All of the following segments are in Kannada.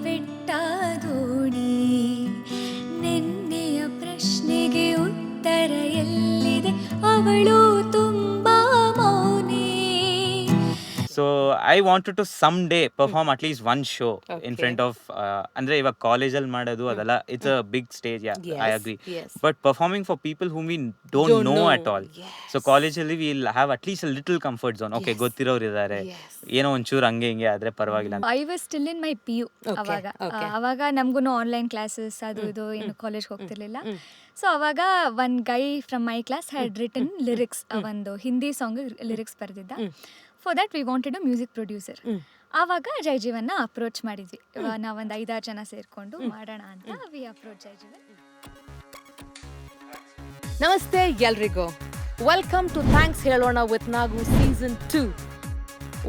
ಬೆಟ್ಟ ದೋಣಿ ನಿನ್ನೆಯ ಪ್ರಶ್ನೆಗೆ ಉತ್ತರ ಎಲ್ಲಿದೆ ಅವಳು ತುಂಬಾ ಮೌನಿ. So I wanted to someday perform at least one show in front of ಅಂದ್ರೆ ಇವಾಗ ಕಾಲೇಜಲ್ಲಿ ಮಾಡೋದು ಅದೆಲ್ಲ it's a big stage. I agree. But performing for people whom we don't know at all. So ಕಾಲೇಜಲ್ಲಿ will have at least a little comfort zone. Okay, ಗೊತ್ತಿರೋರು ಇದ್ದಾರೆ, ಏನೋ ಒಂಚೂರು ಹಂಗೆ ಹಿಂಗೆ ಆದ್ರೆ ಪರವಾಗಿಲ್ಲ. I was still in my PU ಅವಾಗ ನಮಗೂ ಆನ್ಲೈನ್ ಕ್ಲಾಸಸ್ ಅದು ಇದು ಏನು ಕಾಲೇಜ್ಗೆ ಹೋಗ್ತಿರ್ಲಿಲ್ಲ. ಸೊ ಅವಾಗ one guy from my class had written lyrics, ಒಂದು ಹಿಂದಿ ಸಾಂಗ್ ಲಿರಿಕ್ಸ್ ಬರೆದಿದ್ದ. For that we wanted a music producer. ಆವಾಗ ಜಯಜೀವನ್ನ ಅಪ್ರೋಚ್ ಮಾಡಿದ್ವಿ. ನಾವೊಂದು 5-6 ಜನ ಸೇರಿಕೊಂಡು ಮಾಡೋಣ ಅಂತ ವಿ ಅಪ್ರೋಚ್ ಜಯಜೀವನ್. ನಮಸ್ತೆ ಎಲ್ರಿಗೂ. ವೆಲ್ಕಮ್ ಟು ಥ್ಯಾಂಕ್ಸ್ ಹೇಳೋಣ with Nagu season 2,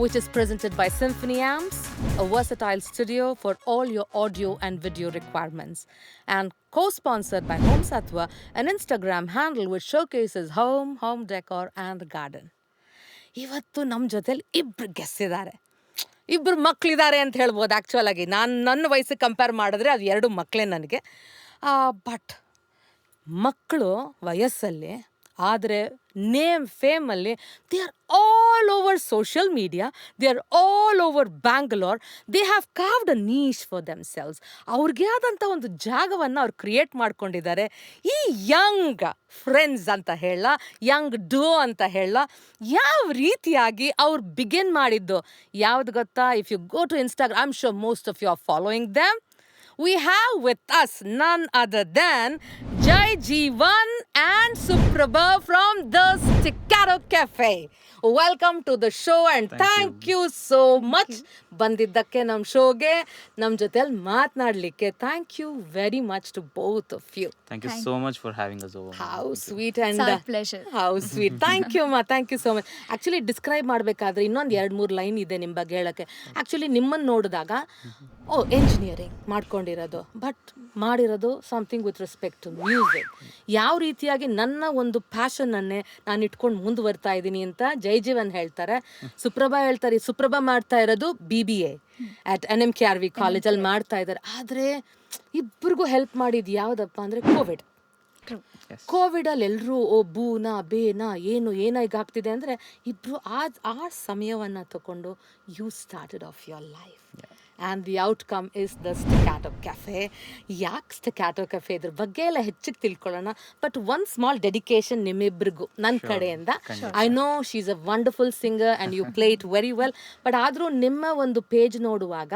which is presented by Symphony Amps, a versatile studio for all your audio and video requirements, and co-sponsored by Home Sattva, an Instagram handle which showcases home decor and the garden. ಇವತ್ತು ನಮ್ಮ ಜೊತೆಲಿ ಇಬ್ಬರು ಗೆಸ್ಟ್ ಇದ್ದಾರೆ, ಇಬ್ಬರು ಮಕ್ಕಳಿದ್ದಾರೆ ಅಂತ ಹೇಳ್ಬೋದು. ಆ್ಯಕ್ಚುಲ್ ಆಗಿ ನನ್ನ ವಯಸ್ಸಿಗೆ ಕಂಪೇರ್ ಮಾಡಿದ್ರೆ ಅದು 2 ಮಕ್ಕಳೇ ನನಗೆ. ಬಟ್ ಮಕ್ಕಳು ವಯಸ್ಸಲ್ಲಿ, ಆದರೆ ಫೇಮಲ್ಲಿ they are all over social media, they are all over Bangalore. They have carved a niche for themselves. ಅವ್ರಿಗೆ ಆದಂಥ ಒಂದು ಜಾಗವನ್ನು ಅವ್ರು ಕ್ರಿಯೇಟ್ ಮಾಡ್ಕೊಂಡಿದ್ದಾರೆ. ಈ ಯಂಗ್ ಫ್ರೆಂಡ್ಸ್ ಅಂತ ಹೇಳ, ಯಂಗ್ ಡೋ ಅಂತ ಹೇಳ, ಯಾವ ರೀತಿಯಾಗಿ ಅವ್ರು ಬಿಗಿನ್ ಮಾಡಿದ್ದು ಯಾವ್ದು ಗೊತ್ತಾ? If you go to Instagram, I am sure most of you are following them. We have with us none other than Jai Jeevan and Suprabha from the Staccato Cafe. Welcome to the show and thank you so much ಬಂದಿದ್ದಕ್ಕೆ ನಮ್ಮ ಶೋಗೆ, ನಮ್ಮ ಜೊತೆಲಿ ಮಾತನಾಡಲಿಕ್ಕೆ. Thank you very much to both of you. Thank you so much for having us over. How sweet and pleasure. How sweet. Thank you ma, thank you so much. Actually describe ಮಾಡಬೇಕಾದ್ರೆ ಇನ್ನೊಂದು 2-3 ಲೈನ್ ಇದೆ ನಿಮ್ಮ ಬಗ್ಗೆ ಹೇಳೋಕ್ಕೆ. ಆ್ಯಕ್ಚುಲಿ ನಿಮ್ಮನ್ನು ನೋಡಿದಾಗ ಎಂಜಿನಿಯರಿಂಗ್ ಮಾಡ್ಕೊಂಡಿರೋದು, ಬಟ್ ಮಾಡಿರೋದು something with respect to music. ಯಾವ ರೀತಿಯಾಗಿ ನನ್ನ ಒಂದು ಪ್ಯಾಷನನ್ನೇ ನಾನು ಇಟ್ಕೊಂಡು ಮುಂದುವರ್ತಾ ಇದ್ದೀನಿ ಅಂತ ಜಯಜೀವನ್ ಹೇಳ್ತಾರೆ. ಸುಪ್ರಭಾ ಹೇಳ್ತಾರೆ, ಸುಪ್ರಭಾ ಮಾಡ್ತಾ ಇರೋದು BBA ಅಟ್ NMKRV ಕಾಲೇಜಲ್ಲಿ ಮಾಡ್ತಾ ಇದ್ದಾರೆ. ಆದರೆ ಇಬ್ಬರಿಗೂ ಹೆಲ್ಪ್ ಮಾಡಿದ್ದು ಯಾವುದಪ್ಪ ಅಂದರೆ ಕೋವಿಡಲ್ಲಿ ಎಲ್ಲರೂ ಬೂನಾ ಬೇನಾ ಏನಾಗಿ ಆಗ್ತಿದೆ ಅಂದರೆ ಇಬ್ಬರು ಆ ಸಮಯವನ್ನು ತಗೊಂಡು you started off your life. And the outcome is the Staccato Cafe. ಯಾಕೆ ಸ್ಟೆಕ್ಕಾಟೋ ಕೆಫೆ ಇದ್ರ ಬಗ್ಗೆ ಎಲ್ಲ ಹೆಚ್ಚಿಗೆ ತಿಳ್ಕೊಳ್ಳೋಣ. ಬಟ್ ಒನ್ ಸ್ಮಾಲ್ ಡೆಡಿಕೇಶನ್ ನಿಮ್ಮಿಬ್ಬರಿಗೂ ನನ್ನ ಕಡೆಯಿಂದ. I know she is a wonderful singer and you play it very well. But ಆದರೂ ನಿಮ್ಮ ಒಂದು ಪೇಜ್ ನೋಡುವಾಗ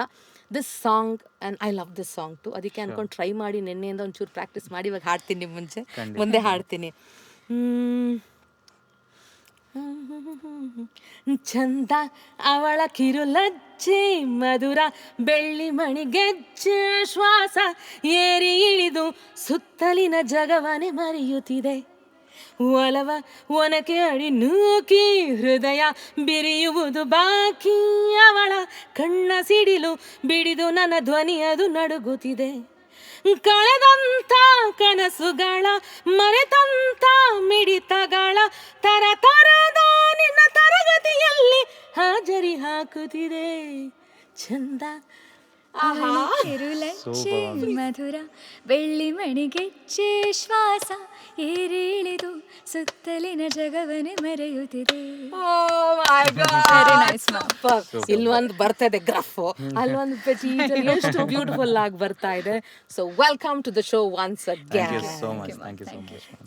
this song, and I love this song too, ಅದಕ್ಕೆ ಅನ್ಕೊಂಡು ಟ್ರೈ ಮಾಡಿ ನಿನ್ನೆಯಿಂದ ಒಂಚೂರು ಪ್ರಾಕ್ಟೀಸ್ ಮಾಡಿ ಇವಾಗ ಹಾಡ್ತೀನಿ. ಮುಂದೆ ಹಾಡ್ತೀನಿ. ಚಂದ ಅವಳ ಕಿರುಲಜ್ಜೆ ಮಧುರ ಬೆಳ್ಳಿ ಮಣಿಗೆಜ್ಜೆ ಶ್ವಾಸ ಏರಿ ಇಳಿದು ಸುತ್ತಲಿನ ಜಗವನೆ ಮರೆಯುತ್ತಿದೆ. ಒಲವ ಒನಕೆ ಅಡಿ ನೂಕಿ ಹೃದಯ ಬಿರಿಯುವುದು ಬಾಕಿ. ಅವಳ ಕಣ್ಣ ಸಿಡಿಲು ಬಿಡಿದು ನನ್ನ ಧ್ವನಿ ಅದು ನಡುಗುತ್ತಿದೆ. ಕಳೆದಂಥ ಕನಸುಗಳ ಮರೆತಂಥ ಮಿಡಿತಗಳ ತರತರದ ನಿನ್ನ ತರಗತಿಯಲ್ಲಿ ಹಾಜರಿ ಹಾಕುತ್ತಿದೆ. ಚಂದ ಕಿರುಲಚ್ಚೆ ಮಧುರ ಬೆಳ್ಳಿ ಮಣಿಗೆಚ್ಚೆ ಶ್ವಾಸ ಏರಿಳಿದು ಸುತ್ತಲಿನ ಜಗವನೆ ಮರೆಯುತ್ತಿದೆ. ಇಲ್ಲೊಂದು ಬರ್ತಾ ಇದೆ ಗ್ರಫ್, ಅಲ್ಲೊಂದು ಎಷ್ಟು ಬ್ಯೂಟಿಫುಲ್ ಆಗಿ ಬರ್ತಾ ಇದೆ. So welcome to the show once again.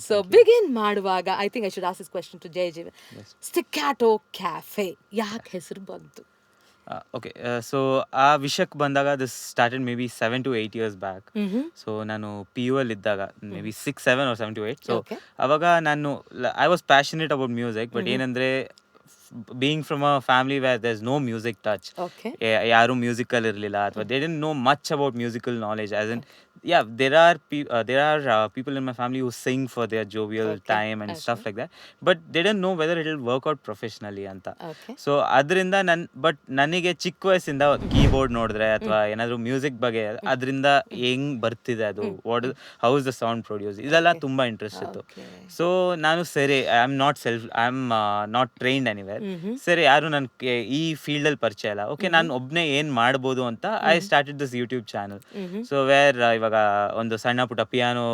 So begin ಮಾಡುವಾಗ I think I should ask this question to Jayajeevan. Staccato Cafe ಯಾಕೆ ಹೆಸರು ಬಂತು? ಓಕೆ, ಸೊ ಆ ವಿಷಯಕ್ಕೆ ಬಂದಾಗ this started may be 7 to 8 years back. So ನಾನು PU ಅಲ್ಲಿ ಇದ್ದಾಗ may be 6, 7 or 7 to 8. So ಅವಾಗ ನಾನು I was passionate about music. But ಏನಂದರೆ being from a family wear there is no music touch, ಯಾರು ಮ್ಯೂಸಿಕಲ್ ಇರಲಿಲ್ಲ ಅಥವಾ they didn't know much about musical knowledge. As in yeah, there are people in my family who sing for their jovial time and stuff like that, but they don't know whether it will work out professionally ಅಂತ. ಸೊ ಅದರಿಂದ ಬಟ್ ನನಗೆ ಚಿಕ್ಕ ವಯಸ್ಸಿಂದ ಕೀಬೋರ್ಡ್ ನೋಡಿದ್ರೆ ಅಥವಾ ಏನಾದ್ರು ಮ್ಯೂಸಿಕ್ ಬಗ್ಗೆ ಅದರಿಂದ ಹೆಂಗ್ ಬರ್ತಿದೆ ಅದು, what how is the sound produce, ಇದೆಲ್ಲ ತುಂಬಾ ಇಂಟ್ರೆಸ್ಟ್ ಇತ್ತು. ಸೊ ನಾನು ಸರಿ, I am not trained anywhere, ಸರಿ ಯಾರು ನನ್ಗೆ ಈ ಫೀಲ್ಡ್ ಅಲ್ಲಿ ಪರಿಚಯ ಇಲ್ಲ, ಓಕೆ ನಾನು ಒಬ್ನೇ ಏನ್ ಮಾಡ್ಬೋದು ಅಂತ I started this YouTube channel. So where ಇವಾಗ ಒಂದು ಸಣ್ಣ ಪುಟ್ಟ ಪಿಯಾನೋ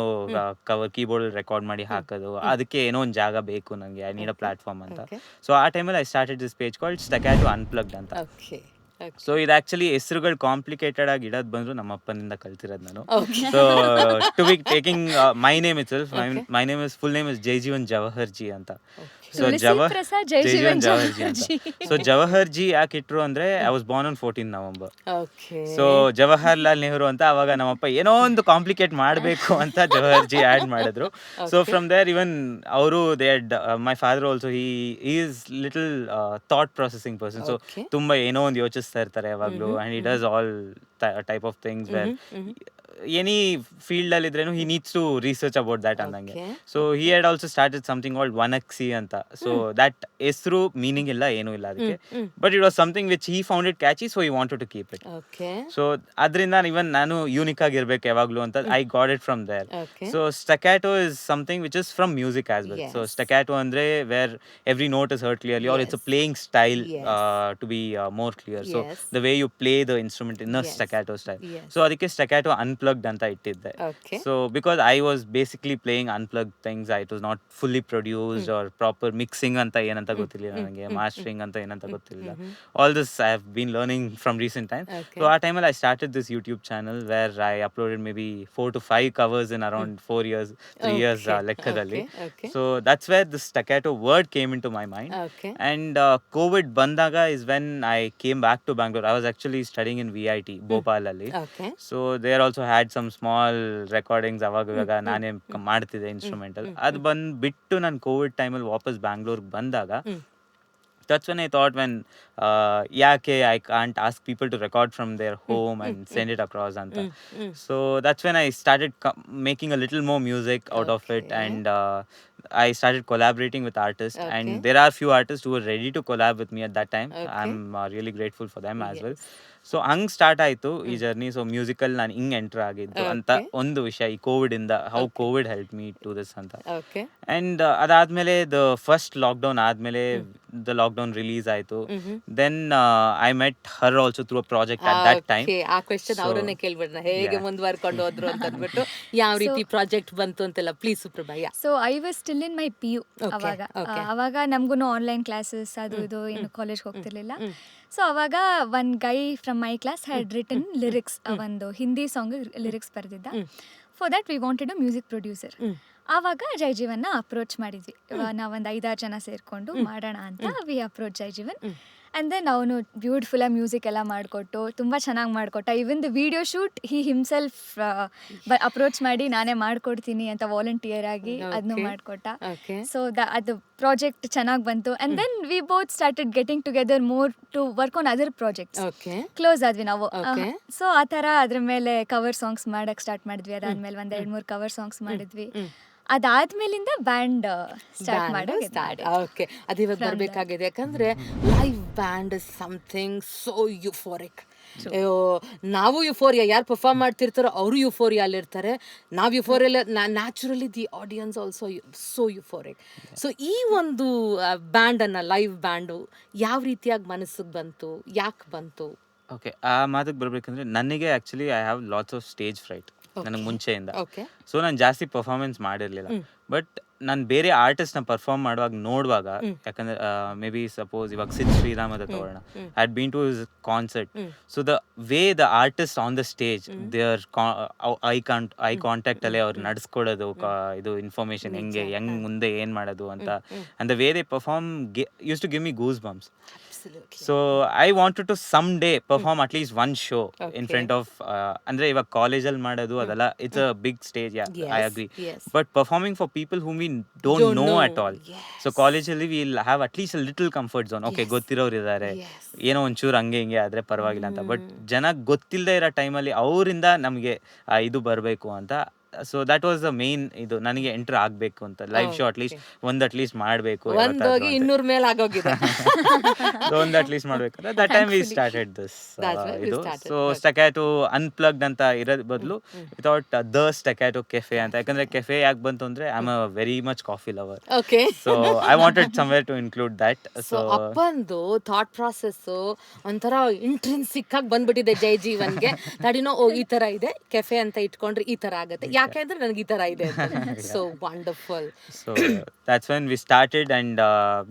ಕವರ್ ಕೀಬೋರ್ಡ್ ರೆಕಾರ್ಡ್ ಮಾಡಿ ಹಾಕೋದು, ಅದಕ್ಕೆ ಏನೋ ಒಂದು ಜಾಗ ಬೇಕು ನನಗೆ, ಐ ನೀಡ್ ಅ ಪ್ಲಾಟ್ಫಾರ್ಮ್ ಅಂತ. ಸೊ ಆ ಟೈಮಲ್ಲಿ I started this page called Staccato unplugged ಅಂತ. ಸೊ ಇದು ಆಕ್ಚುಲಿ ಹೆಸರುಗಳು ಕಾಂಪ್ಲಿಕೇಟೆಡ್ ಆಗಿ ಇಡೋದು ಬಂದ್ರು ನಮ್ಮ ಅಪ್ಪನಿಂದ ಕಲ್ತಿರೋದು ನಾನು. So to be taking my name itself, my name is full name is Jaijeevan Jawaharji ಅಂತ. ಸೊ ಜೈಜೀವನ್ ಜವಹರ್ಜಿ ಅಂತ. ಸೊ ಜವಹರ್ಜಿ ಯಾಕೆ ಇಟ್ರು ಅಂದ್ರೆ I was born on 14 November. So Jawaharlal Nehru ಅಂತ ಅವಾಗ ನಮ್ಮಪ್ಪ ಏನೋ ಒಂದು ಕಾಂಪ್ಲಿಕೇಟ್ ಮಾಡಬೇಕು ಅಂತ ಜವಹರ್ಜಿ ಆಡ್ ಮಾಡಿದ್ರು. ಸೊ ಫ್ರಮ್ ದೇರ್ ಇವನ್ ಅವರು my father also he is little thought processing person. So ತುಂಬಾ ಏನೋ ಒಂದು ಯೋಚಿಸ್ತಾ ಇರ್ತಾರೆ ಯಾವಾಗ್ಲೂ, and he does all type of things where any field ಅಲ್ಲಿ ಇದ್ರೇನು he needs to research about that ಅಂದಂಗೆ. So he had also started something called 1XC ಅಂತ. ಸೊ ದಟ್ ಹೆಸರು ಮೀನಿಂಗ್ ಇಲ್ಲ, ಏನೂ ಇಲ್ಲ ಅದಕ್ಕೆ, but it was something which he found it catchy, so he wanted to keep it. So ಅದರಿಂದ ಇವನ್ ನಾನು ಯೂನಿಕ್ ಆಗಿರ್ಬೇಕು ಯಾವಾಗ್ಲೂ ಅಂತ I got it from there. So staccato is something which is from music as well. So staccato ಅಂದ್ರೆ where every note is heard clearly, or it's a playing style to be more clear. So the way you play the instrument in a ಸ್ಟಕ್ಯಾಟೋ style. So ಅದಕ್ಕೆ ಸ್ಟಕ್ಯಾಟೋ ಅನ್ಪ್ಲಗ್ಡ್ ಅಂತ ಇಟ್ಟಿದ್ದೆ. So because I was basically playing unplugged things, it was not fully produced or proper mixing ಅಂತ ಏನಂತ ಗೊತ್ತಿಲ್ಲ ನನಗೆ, ಮಾಸ್ಟರಿಂಗ್ ಅಂತ ಏನಂತ ಗೊತ್ತಿಲ್ಲ. All this I have been learning from recent time. So ಆ ಟೈಮಲ್ಲಿ I started this YouTube channel where I uploaded may be 4 to 5 covers in around 4 years, 3 years ಲೆಕ್ಕದಲ್ಲಿ. So that's where this staccato word came in to my mind. And Covid ಬಂದಾಗ is when I came back to Bangalore. I was actually studying in VIT Bhopal ಅಲ್ಲಿ. So there also had some small recordings ಅವಾಗ ಇವಾಗ ನಾನೇ ಮಾಡ್ತಿದ್ದೆ ಇನ್ಸ್ಟ್ರೂಮೆಂಟಲ್. ಅದು ಬಂದ್ಬಿಟ್ಟು ನಾನು ಕೋವಿಡ್ ಟೈಮಲ್ಲಿ ವಾಪಸ್ ಬ್ಯಾಂಗ್ಳೂರ್ಗೆ ಬಂದಾಗ that's when I thought ಯಾಕೆ I can't ask people to record from their home and send it across anta. So that's when I started making a little more music out of it, and I started collaborating with artists, and there are few artists who were ready to collab with me at that time. I'm really grateful for them as well. So ಹಂಗೆ ಸ್ಟಾರ್ಟ್ ಆಯಿತು ಈ ಜರ್ನಿ. ಸೊ ಮ್ಯೂಸಿಕಲ್ ನಾನು ಹಿಂಗೆ ಎಂಟರ್ ಆಗಿದ್ದು ಅಂತ ಒಂದು ವಿಷಯ, ಈ ಕೋವಿಡ್ ಇಂದ how Covid help me to this ಅಂತ. ಅಂಡ್ ಅದಾದ್ಮೇಲೆ ದ ಫಸ್ಟ್ ಲಾಕ್ಡೌನ್ ಆದ್ಮೇಲೆ ದ ಲಾಕ್ಡೌನ್ ರಿಲೀಸ್ ಆಯಿತು. Then I met her also through a project at that time. ಆ ಕ್ವೆಶ್ಚನ್ ಅವರನ್ನೇ ಕೇಳ್ಬಿಡ್ನ, ಹೇಗೆ ಮುಂದುವರ್ಕೊಂಡು ಹೋದ್ರು ಅಂತ ಅಂದ್ಬಿಟ್ಟು, ಯಾವ ರೀತಿ ಪ್ರಾಜೆಕ್ಟ್ ಬಂತು ಅಂತೆಲ್ಲ, please Suprabha. So I was still in my PU ಅವಾಗ ನಮಗೂ ಆನ್ಲೈನ್ ಕ್ಲಾಸಸ್ ಅದು ಇದು ಏನು ಕಾಲೇಜ್ಗೆ ಹೋಗ್ತಿರ್ಲಿಲ್ಲ. ಸೊ ಅವಾಗ one guy from my class had written lyrics, ಒಂದು ಹಿಂದಿ ಸಾಂಗ್ ಲಿರಿಕ್ಸ್ ಬರೆದಿದ್ದ. For that we wanted a music producer. ಆವಾಗ ಜೈಜೀವನ್ನ ಅಪ್ರೋಚ್ ಮಾಡಿದ್ವಿ. ನಾವೊಂದು 5-6 ಜನ ಸೇರಿಕೊಂಡು ಮಾಡೋಣ ಅಂತ ವಿ ಅಪ್ರೋಚ್ ಜೈಜೀವನ್. ಆ್ಯಂಡ್ ದೆನ್ ಅವನು ಬ್ಯೂಟಿಫುಲ್ಲಾಗಿ ಮ್ಯೂಸಿಕ್ ಎಲ್ಲ ಮಾಡಿಕೊಟ್ಟು ತುಂಬ ಚೆನ್ನಾಗಿ ಮಾಡಿಕೊಟ್ಟ. Even the video shoot he himself approach ಮಾಡಿ ನಾನೇ ಮಾಡಿಕೊಡ್ತೀನಿ ಅಂತ ವಾಲಂಟಿಯರ್ ಆಗಿ ಅದನ್ನು ಮಾಡಿಕೊಟ್ಟ. ಸೊ ಅದು ಪ್ರಾಜೆಕ್ಟ್ ಚೆನ್ನಾಗಿ ಬಂತು. And then we both started getting together more to work on other projects. Close ಆದ್ವಿ ನಾವು. ಸೊ ಆ ಥರ ಅದ್ರ ಮೇಲೆ ಕವರ್ ಸಾಂಗ್ಸ್ ಮಾಡೋಕ್ಕೆ ಸ್ಟಾರ್ಟ್ ಮಾಡಿದ್ವಿ. ಅದಾದ್ಮೇಲೆ 1-2-3 ಕವರ್ ಸಾಂಗ್ಸ್ ಮಾಡಿದ್ವಿ. ಅದಾದ್ಮೇಲಿಂದ ಬ್ಯಾಂಡ್ ಸ್ಟಾರ್ಟ್ ಮಾಡಿ. ಓಕೆ, ಅದು ಇವಾಗ ಬರಬೇಕಾಗಿದೆ. ಯಾಕಂದ್ರೆ live band is something so euphoric. ನಾವು ಯುಫೋರಿಯಾ, ಯಾರು ಪರ್ಫಾರ್ಮ್ ಮಾಡ್ತಿರ್ತಾರೋ ಅವರು ಯುಫೋರಿಯಾಲಿರ್ತಾರೆ, ನಾವು ಯುಫೋರಿಯಲ್. Naturally the audience also so euphoric. So ಈ ಒಂದು ಬ್ಯಾಂಡನ್ನು, ಲೈವ್ ಬ್ಯಾಂಡು ಯಾವ ರೀತಿಯಾಗಿ ಮನಸ್ಸಿಗೆ ಬಂತು, ಯಾಕೆ ಬಂತು? ಓಕೆ, ಆ ಮಾತಿಗೆ ಬರ್ಬೇಕಂದ್ರೆ ನನಗೆ actually I have lots of stage freight ನನಗೆ ಮುಂಚೆಯಿಂದ. ಸೊ ನಾನು ಜಾಸ್ತಿ ಪರ್ಫಾರ್ಮೆನ್ಸ್ ಮಾಡಿರಲಿಲ್ಲ. ಬಟ್ ನಾನು ಬೇರೆ ಆರ್ಟಿಸ್ಟ್ನ ಪರ್ಫಾರ್ಮ್ ಮಾಡುವಾಗ ನೋಡುವಾಗ, ಯಾಕಂದ್ರೆ ಮೇ ಬಿ ಸಪೋಸ್ ಇವಾಗ ಸಿದ್ ಶ್ರೀರಾಮ್ ಅಂತ ತಗೊಳ್ಳೋಣ, had been to his concert. So the way the artist on the stage, there I contact ಅಲ್ಲಿ ಅವ್ರು ನಡೆಸ್ಕೊಡೋದು, ಇದು ಇನ್ಫಾರ್ಮೇಶನ್ ಹೆಂಗೆ ಮುಂದೆ ಏನು ಮಾಡೋದು ಅಂತ, and the way they perform use to give me goose bumps. So I wanted to some day perform at least 1 show in front of ಅಂದ್ರೆ ಇವಾಗ ಕಾಲೇಜಲ್ಲಿ ಮಾಡೋದು ಅದೆಲ್ಲ it's a big stage, I agree. But performing for people whom we don't know at all. So ಕಾಲೇಜಲ್ಲಿ we'll have at least a little comfort zone. Okay, ಗೊತ್ತಿರೋರು ಇದ್ದಾರೆ, ಏನೋ ಒಂಚೂರು ಹಂಗೆ ಹಿಂಗೆ ಆದ್ರೆ ಪರವಾಗಿಲ್ಲ ಅಂತ. ಬಟ್ ಜನ ಗೊತ್ತಿಲ್ಲದೆ ಇರೋ ಟೈಮಲ್ಲಿ ಅವರಿಂದ ನಮಗೆ ಇದು ಬರಬೇಕು ಅಂತ. So that was the main ಇದು, ನನಗೆ ಎಂಟರ್ ಆಗಬೇಕು ಅಂತ. ಲೈವ್ ಶೋ ಅಟ್ಲೀಸ್ಟ್ ಮಾಡಬೇಕು, ಒಂದೋಗಿ 200 ಮೇಲೆ ಆಗೋಗಿದೆ. ಒಂದು ಅಟ್ಲೀಸ್ಟ್ ಮಾಡಬೇಕು ಅಂತ. That time we started this ಇದು. ಸೊ ಸ್ಟಕ್ಯಾಟೋ ಅನ್ಪ್ಲಗ್ಡ್ ಅಂತ ಇರೋದ್ ಬದಲು ವಿತೌಟ್ ದ ಸ್ಟಕ್ಯಾಟೋ ಕೆಫೆ ಅಂತ. ಯಾಕಂದ್ರೆ ಕೆಫೆ ಯಾಕೆ ಬಂತು ಅಂದ್ರೆ I am a very much coffee lover. Okay, so I wanted somewhere to include that. So ಅಪ್ಪಂದು ಥಾಟ್ ಪ್ರಾಸೆಸ್ ಒಂಥರ ಇಂಟ್ರಿನ್ಸಿಕ್ ಆಗಿ ಬಂದ್ಬಿಟ್ಟಿದೆ ಜಯಜೀವನ್ಗೆ. ತಡಿನೋ ಈ ತರ ಇದೆ ಕೆಫೆ ಅಂತ ಇಟ್ಕೊಂಡ್ರೆ ಈ ತರ ಆಗುತ್ತೆ, ಯಾಕೆಂದ್ರೆ ನನಗೆ ಈ ತರ ಇದೆ. So wonderful. So that's when we started and